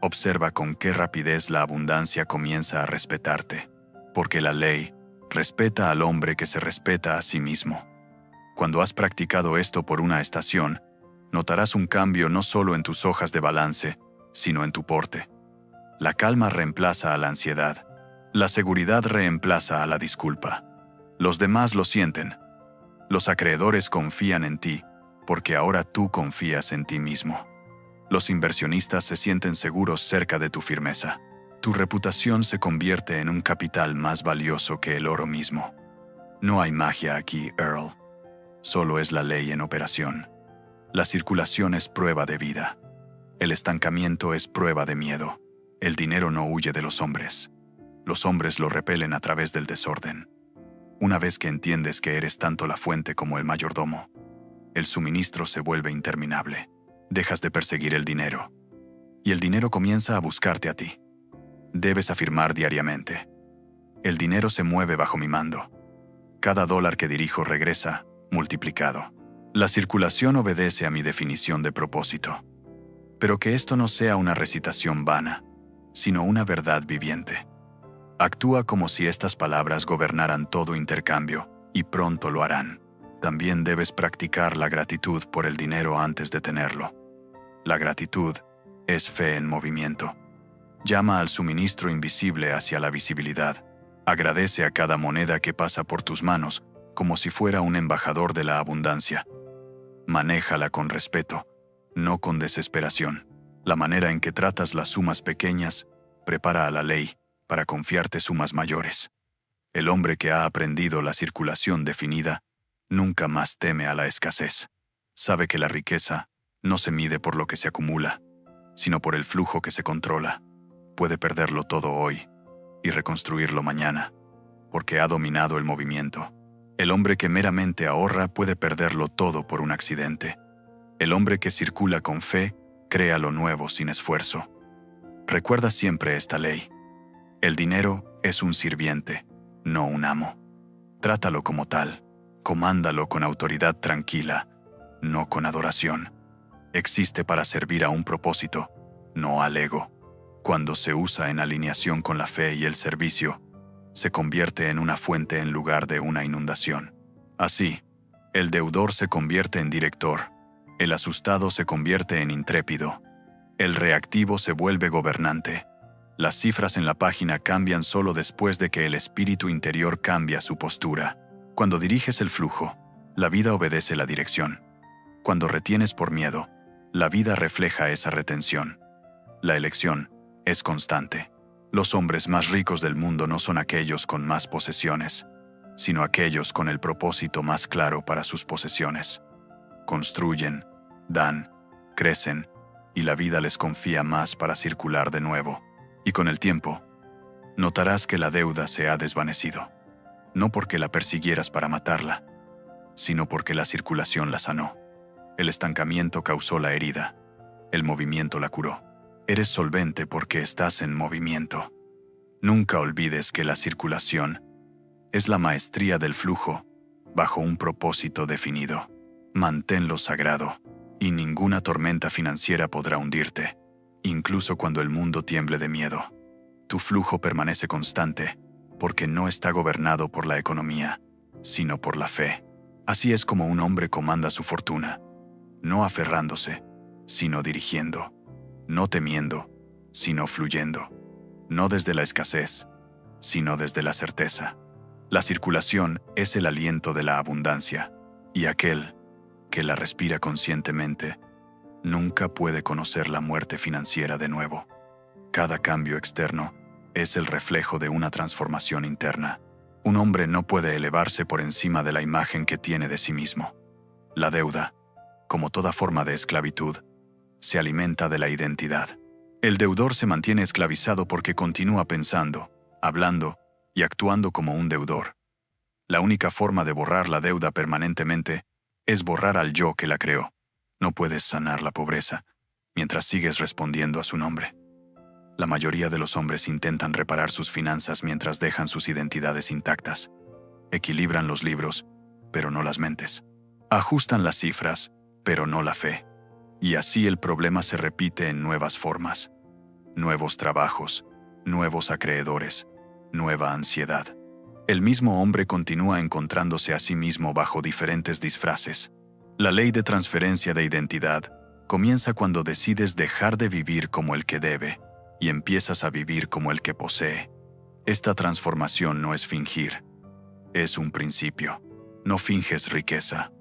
Observa con qué rapidez la abundancia comienza a respetarte, porque la ley respeta al hombre que se respeta a sí mismo. Cuando has practicado esto por una estación, notarás un cambio no solo en tus hojas de balance, sino en tu porte. La calma reemplaza a la ansiedad. La seguridad reemplaza a la disculpa. Los demás lo sienten. Los acreedores confían en ti, porque ahora tú confías en ti mismo. Los inversionistas se sienten seguros cerca de tu firmeza. Tu reputación se convierte en un capital más valioso que el oro mismo. No hay magia aquí, Earl. Solo es la ley en operación. La circulación es prueba de vida. El estancamiento es prueba de miedo. El dinero no huye de los hombres. Los hombres lo repelen a través del desorden. Una vez que entiendes que eres tanto la fuente como el mayordomo, el suministro se vuelve interminable. Dejas de perseguir el dinero, y el dinero comienza a buscarte a ti. Debes afirmar diariamente: el dinero se mueve bajo mi mando. Cada $1 que dirijo regresa, multiplicado. La circulación obedece a mi definición de propósito. Pero que esto no sea una recitación vana, sino una verdad viviente. Actúa como si estas palabras gobernaran todo intercambio, y pronto lo harán. También debes practicar la gratitud por el dinero antes de tenerlo. La gratitud es fe en movimiento. Llama al suministro invisible hacia la visibilidad. Agradece a cada moneda que pasa por tus manos como si fuera un embajador de la abundancia. Manéjala con respeto, no con desesperación. La manera en que tratas las sumas pequeñas prepara a la ley para confiarte sumas mayores. El hombre que ha aprendido la circulación definida nunca más teme a la escasez. Sabe que la riqueza no se mide por lo que se acumula, sino por el flujo que se controla. Puede perderlo todo hoy y reconstruirlo mañana, porque ha dominado el movimiento. El hombre que meramente ahorra puede perderlo todo por un accidente. El hombre que circula con fe crea lo nuevo sin esfuerzo. Recuerda siempre esta ley. El dinero es un sirviente, no un amo. Trátalo como tal. Comándalo con autoridad tranquila, no con adoración. Existe para servir a un propósito, no al ego. Cuando se usa en alineación con la fe y el servicio, se convierte en una fuente en lugar de una inundación. Así, el deudor se convierte en director, el asustado se convierte en intrépido, el reactivo se vuelve gobernante. Las cifras en la página cambian solo después de que el espíritu interior cambia su postura. Cuando diriges el flujo, la vida obedece la dirección. Cuando retienes por miedo, la vida refleja esa retención. La elección es constante. Los hombres más ricos del mundo no son aquellos con más posesiones, sino aquellos con el propósito más claro para sus posesiones. Construyen, dan, crecen, y la vida les confía más para circular de nuevo. Y con el tiempo, notarás que la deuda se ha desvanecido. No porque la persiguieras para matarla, sino porque la circulación la sanó. El estancamiento causó la herida, el movimiento la curó. Eres solvente porque estás en movimiento. Nunca olvides que la circulación es la maestría del flujo, bajo un propósito definido. Manténlo sagrado, y ninguna tormenta financiera podrá hundirte, incluso cuando el mundo tiemble de miedo. Tu flujo permanece constante, porque no está gobernado por la economía, sino por la fe. Así es como un hombre comanda su fortuna, no aferrándose, sino dirigiendo, no temiendo, sino fluyendo, no desde la escasez, sino desde la certeza. La circulación es el aliento de la abundancia, y aquel que la respira conscientemente nunca puede conocer la muerte financiera de nuevo. Cada cambio externo es el reflejo de una transformación interna. Un hombre no puede elevarse por encima de la imagen que tiene de sí mismo. La deuda, como toda forma de esclavitud, se alimenta de la identidad. El deudor se mantiene esclavizado porque continúa pensando, hablando y actuando como un deudor. La única forma de borrar la deuda permanentemente es borrar al yo que la creó. No puedes sanar la pobreza mientras sigues respondiendo a su nombre. La mayoría de los hombres intentan reparar sus finanzas mientras dejan sus identidades intactas. Equilibran los libros, pero no las mentes. Ajustan las cifras, pero no la fe. Y así el problema se repite en nuevas formas. Nuevos trabajos, nuevos acreedores, nueva ansiedad. El mismo hombre continúa encontrándose a sí mismo bajo diferentes disfraces. La ley de transferencia de identidad comienza cuando decides dejar de vivir como el que debe y empiezas a vivir como el que posee. Esta transformación no es fingir, es un principio. No finges riqueza,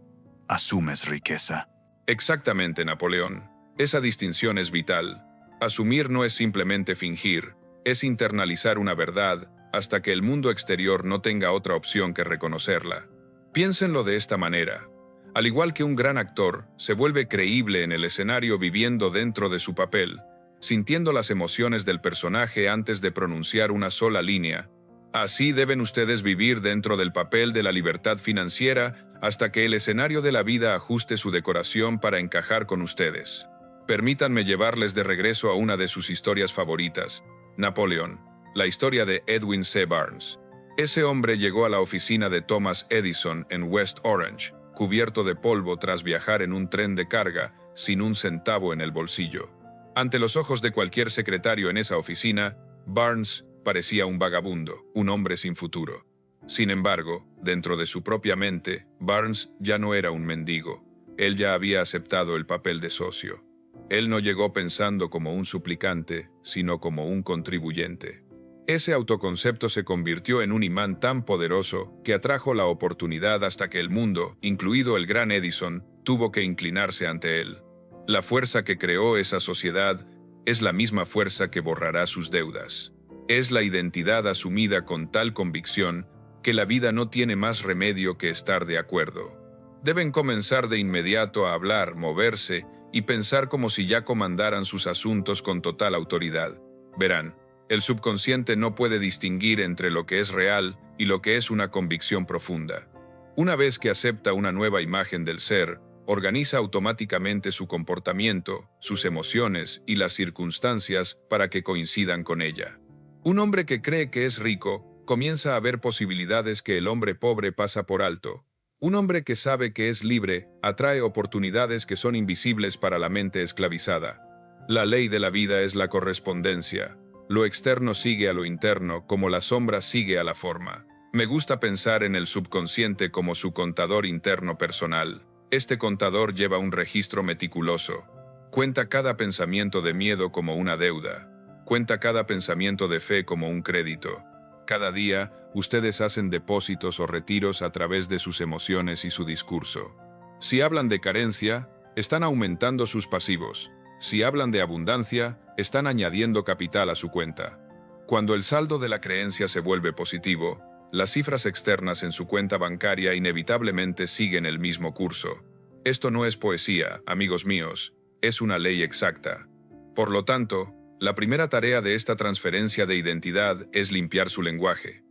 asumes riqueza. Exactamente, Napoleón. Esa distinción es vital. Asumir no es simplemente fingir, es internalizar una verdad hasta que el mundo exterior no tenga otra opción que reconocerla. Piénsenlo de esta manera. Al igual que un gran actor, se vuelve creíble en el escenario viviendo dentro de su papel, sintiendo las emociones del personaje antes de pronunciar una sola línea. Así deben ustedes vivir dentro del papel de la libertad financiera hasta que el escenario de la vida ajuste su decoración para encajar con ustedes. Permítanme llevarles de regreso a una de sus historias favoritas, Napoleón, la historia de Edwin C. Barnes. Ese hombre llegó a la oficina de Thomas Edison en West Orange, cubierto de polvo tras viajar en un tren de carga, sin un centavo en el bolsillo. Ante los ojos de cualquier secretario en esa oficina, Barnes parecía un vagabundo, un hombre sin futuro. Sin embargo, dentro de su propia mente, Barnes ya no era un mendigo. Él ya había aceptado el papel de socio. Él no llegó pensando como un suplicante, sino como un contribuyente. Ese autoconcepto se convirtió en un imán tan poderoso que atrajo la oportunidad hasta que el mundo, incluido el gran Edison, tuvo que inclinarse ante él. La fuerza que creó esa sociedad es la misma fuerza que borrará sus deudas. Es la identidad asumida con tal convicción que la vida no tiene más remedio que estar de acuerdo. Deben comenzar de inmediato a hablar, moverse y pensar como si ya comandaran sus asuntos con total autoridad. Verán, el subconsciente no puede distinguir entre lo que es real y lo que es una convicción profunda. Una vez que acepta una nueva imagen del ser, organiza automáticamente su comportamiento, sus emociones y las circunstancias para que coincidan con ella. Un hombre que cree que es rico comienza a ver posibilidades que el hombre pobre pasa por alto. Un hombre que sabe que es libre atrae oportunidades que son invisibles para la mente esclavizada. La ley de la vida es la correspondencia. Lo externo sigue a lo interno como la sombra sigue a la forma. Me gusta pensar en el subconsciente como su contador interno personal. Este contador lleva un registro meticuloso. Cuenta cada pensamiento de miedo como una deuda. Cuenta cada pensamiento de fe como un crédito. Cada día, ustedes hacen depósitos o retiros a través de sus emociones y su discurso. Si hablan de carencia, están aumentando sus pasivos. Si hablan de abundancia, están añadiendo capital a su cuenta. Cuando el saldo de la creencia se vuelve positivo, las cifras externas en su cuenta bancaria inevitablemente siguen el mismo curso. Esto no es poesía, amigos míos, es una ley exacta. Por lo tanto, la primera tarea de esta transferencia de identidad es limpiar su lenguaje.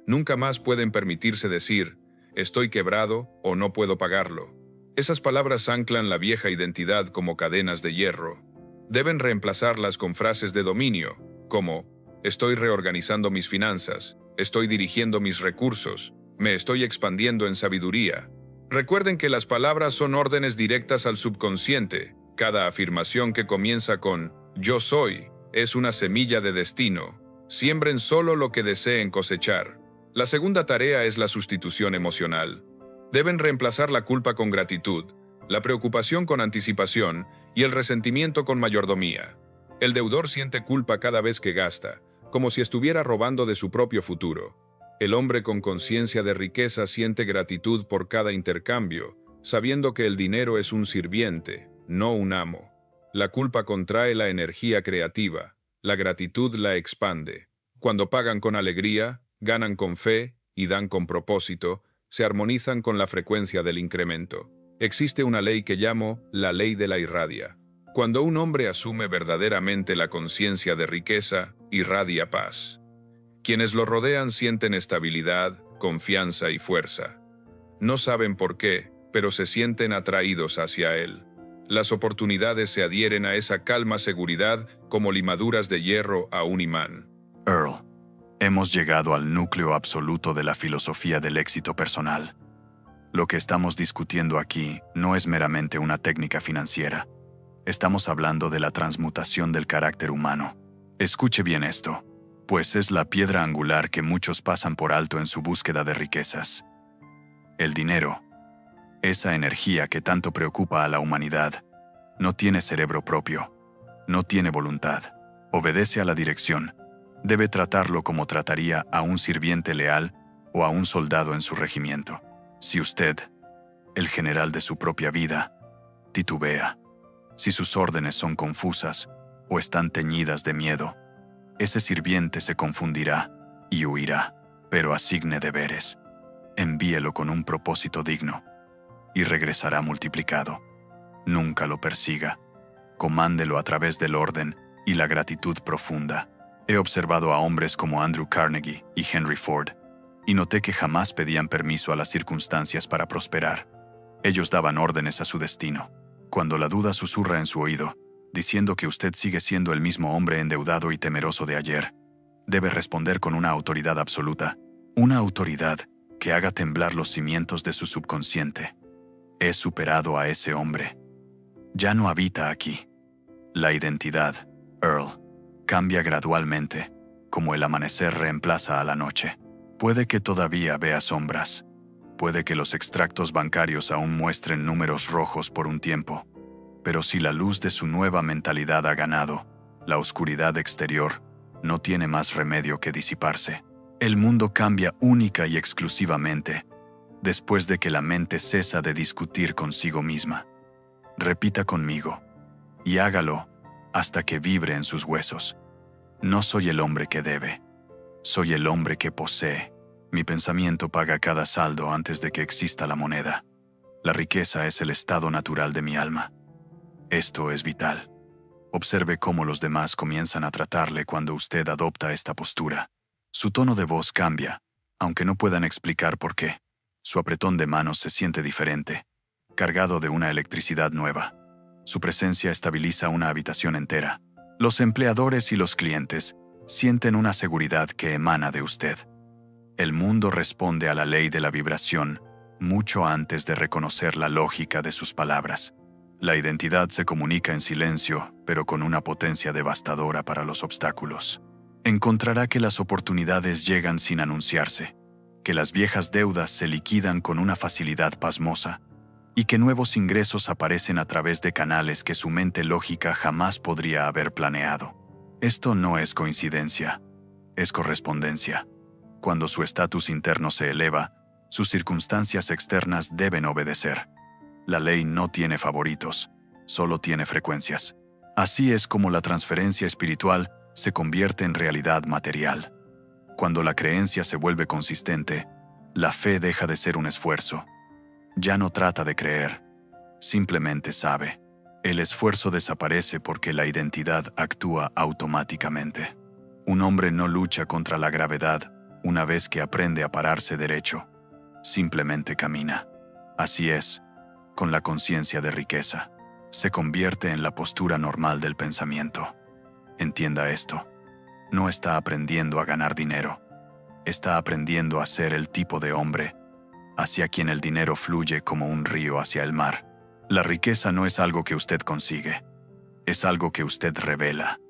Nunca más pueden permitirse decir, estoy quebrado o no puedo pagarlo. Esas palabras anclan la vieja identidad como cadenas de hierro. Deben reemplazarlas con frases de dominio, como, estoy reorganizando mis finanzas, estoy dirigiendo mis recursos, me estoy expandiendo en sabiduría. Recuerden que las palabras son órdenes directas al subconsciente. Cada afirmación que comienza con yo soy es una semilla de destino. Siembren solo lo que deseen cosechar. La segunda tarea es la sustitución emocional. Deben reemplazar la culpa con gratitud, la preocupación con anticipación y el resentimiento con mayordomía. El deudor siente culpa cada vez que gasta, como si estuviera robando de su propio futuro. El hombre con conciencia de riqueza siente gratitud por cada intercambio, sabiendo que el dinero es un sirviente, no un amo. La culpa contrae la energía creativa, la gratitud la expande. Cuando pagan con alegría, ganan con fe y dan con propósito, se armonizan con la frecuencia del incremento. Existe una ley que llamo la ley de la irradia. Cuando un hombre asume verdaderamente la conciencia de riqueza, irradia paz. Quienes lo rodean sienten estabilidad, confianza y fuerza. No saben por qué, pero se sienten atraídos hacia él. Las oportunidades se adhieren a esa calma seguridad como limaduras de hierro a un imán. Earl, hemos llegado al núcleo absoluto de la filosofía del éxito personal. Lo que estamos discutiendo aquí no es meramente una técnica financiera. Estamos hablando de la transmutación del carácter humano. Escuche bien esto, pues es la piedra angular que muchos pasan por alto en su búsqueda de riquezas. El dinero, esa energía que tanto preocupa a la humanidad, no tiene cerebro propio, no tiene voluntad, obedece a la dirección. Debe tratarlo como trataría a un sirviente leal o a un soldado en su regimiento. Si usted, el general de su propia vida, titubea, si sus órdenes son confusas o están teñidas de miedo, ese sirviente se confundirá y huirá, pero asigne deberes. Envíelo con un propósito digno y regresará multiplicado. Nunca lo persiga. Comándelo a través del orden y la gratitud profunda. He observado a hombres como Andrew Carnegie y Henry Ford, y noté que jamás pedían permiso a las circunstancias para prosperar. Ellos daban órdenes a su destino. Cuando la duda susurra en su oído, diciendo que usted sigue siendo el mismo hombre endeudado y temeroso de ayer, debe responder con una autoridad absoluta, una autoridad que haga temblar los cimientos de su subconsciente. He superado a ese hombre. Ya no habita aquí. La identidad, Earl, cambia gradualmente, como el amanecer reemplaza a la noche. Puede que todavía vea sombras. Puede que los extractos bancarios aún muestren números rojos por un tiempo. Pero si la luz de su nueva mentalidad ha ganado, la oscuridad exterior no tiene más remedio que disiparse. El mundo cambia única y exclusivamente después de que la mente cesa de discutir consigo misma. Repita conmigo, y hágalo hasta que vibre en sus huesos. No soy el hombre que debe, soy el hombre que posee. Mi pensamiento paga cada saldo antes de que exista la moneda. La riqueza es el estado natural de mi alma. Esto es vital. Observe cómo los demás comienzan a tratarle cuando usted adopta esta postura. Su tono de voz cambia, aunque no puedan explicar por qué. Su apretón de manos se siente diferente, cargado de una electricidad nueva. Su presencia estabiliza una habitación entera. Los empleadores y los clientes sienten una seguridad que emana de usted. El mundo responde a la ley de la vibración mucho antes de reconocer la lógica de sus palabras. La identidad se comunica en silencio, pero con una potencia devastadora para los obstáculos. Encontrará que las oportunidades llegan sin anunciarse, que las viejas deudas se liquidan con una facilidad pasmosa, y que nuevos ingresos aparecen a través de canales que su mente lógica jamás podría haber planeado. Esto no es coincidencia, es correspondencia. Cuando su estatus interno se eleva, sus circunstancias externas deben obedecer. La ley no tiene favoritos, solo tiene frecuencias. Así es como la transferencia espiritual se convierte en realidad material. Cuando la creencia se vuelve consistente, la fe deja de ser un esfuerzo. Ya no trata de creer, simplemente sabe. El esfuerzo desaparece porque la identidad actúa automáticamente. Un hombre no lucha contra la gravedad una vez que aprende a pararse derecho. Simplemente camina. Así es, con la conciencia de riqueza, se convierte en la postura normal del pensamiento. Entienda esto. No está aprendiendo a ganar dinero. Está aprendiendo a ser el tipo de hombre hacia quien el dinero fluye como un río hacia el mar. La riqueza no es algo que usted consigue. Es algo que usted revela.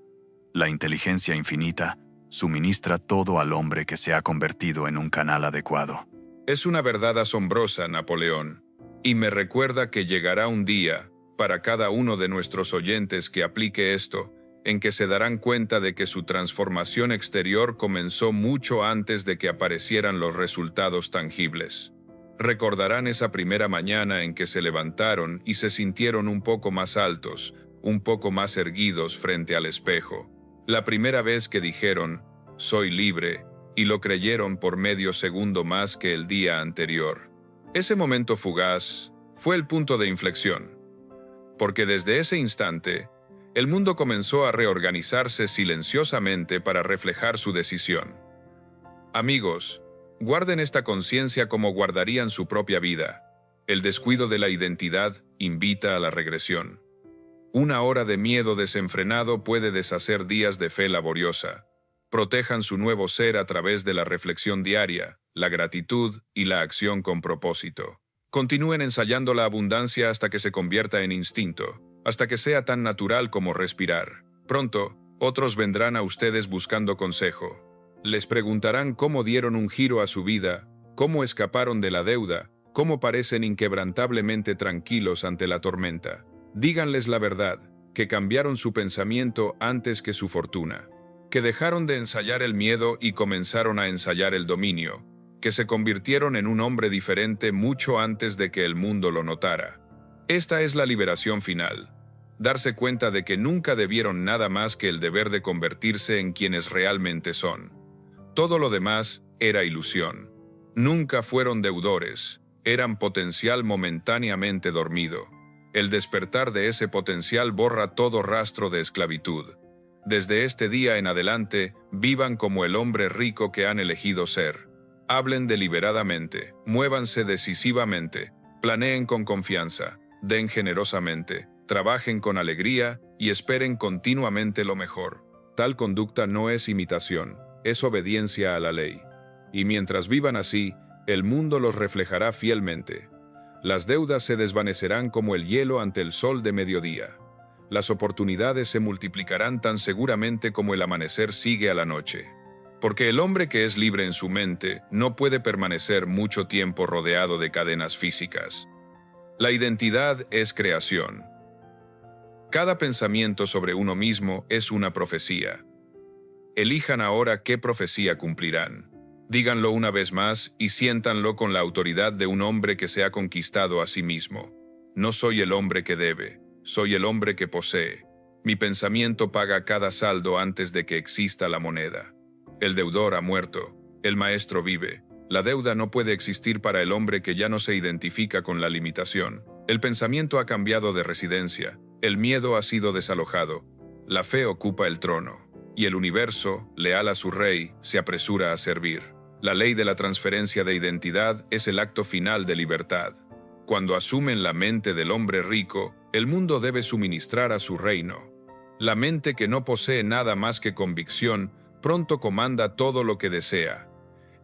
La inteligencia infinita suministra todo al hombre que se ha convertido en un canal adecuado. Es una verdad asombrosa, Napoleón, y me recuerda que llegará un día, para cada uno de nuestros oyentes que aplique esto, en que se darán cuenta de que su transformación exterior comenzó mucho antes de que aparecieran los resultados tangibles. Recordarán esa primera mañana en que se levantaron y se sintieron un poco más altos, un poco más erguidos frente al espejo. La primera vez que dijeron, «Soy libre», y lo creyeron por medio segundo más que el día anterior. Ese momento fugaz fue el punto de inflexión, porque desde ese instante, el mundo comenzó a reorganizarse silenciosamente para reflejar su decisión. Amigos, guarden esta conciencia como guardarían su propia vida. El descuido de la identidad invita a la regresión. Una hora de miedo desenfrenado puede deshacer días de fe laboriosa. Protejan su nuevo ser a través de la reflexión diaria, la gratitud y la acción con propósito. Continúen ensayando la abundancia hasta que se convierta en instinto, hasta que sea tan natural como respirar. Pronto, otros vendrán a ustedes buscando consejo. Les preguntarán cómo dieron un giro a su vida, cómo escaparon de la deuda, cómo parecen inquebrantablemente tranquilos ante la tormenta. Díganles la verdad, que cambiaron su pensamiento antes que su fortuna, que dejaron de ensayar el miedo y comenzaron a ensayar el dominio, que se convirtieron en un hombre diferente mucho antes de que el mundo lo notara. Esta es la liberación final. Darse cuenta de que nunca debieron nada más que el deber de convertirse en quienes realmente son. Todo lo demás era ilusión. Nunca fueron deudores, eran potencial momentáneamente dormido. El despertar de ese potencial borra todo rastro de esclavitud. Desde este día en adelante, vivan como el hombre rico que han elegido ser. Hablen deliberadamente, muévanse decisivamente, planeen con confianza, den generosamente, trabajen con alegría y esperen continuamente lo mejor. Tal conducta no es imitación, es obediencia a la ley. Y mientras vivan así, el mundo los reflejará fielmente. Las deudas se desvanecerán como el hielo ante el sol de mediodía. Las oportunidades se multiplicarán tan seguramente como el amanecer sigue a la noche. Porque el hombre que es libre en su mente no puede permanecer mucho tiempo rodeado de cadenas físicas. La identidad es creación. Cada pensamiento sobre uno mismo es una profecía. Elijan ahora qué profecía cumplirán. Díganlo una vez más y siéntanlo con la autoridad de un hombre que se ha conquistado a sí mismo. No soy el hombre que debe, soy el hombre que posee. Mi pensamiento paga cada saldo antes de que exista la moneda. El deudor ha muerto, el maestro vive, La deuda no puede existir para el hombre que ya no se identifica con la limitación. El pensamiento ha cambiado de residencia, el miedo ha sido desalojado, la fe ocupa el trono, y el universo, leal a su rey, se apresura a servir. La ley de la transferencia de identidad es el acto final de libertad. Cuando asumen la mente del hombre rico, el mundo debe suministrar a su reino. La mente que no posee nada más que convicción, pronto comanda todo lo que desea.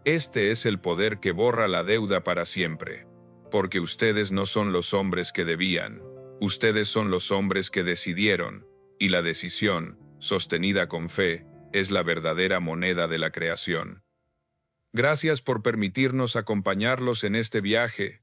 Este es el poder que borra la deuda para siempre. Porque ustedes no son los hombres que debían, ustedes son los hombres que decidieron, y la decisión, sostenida con fe, es la verdadera moneda de la creación. Gracias por permitirnos acompañarlos en este viaje.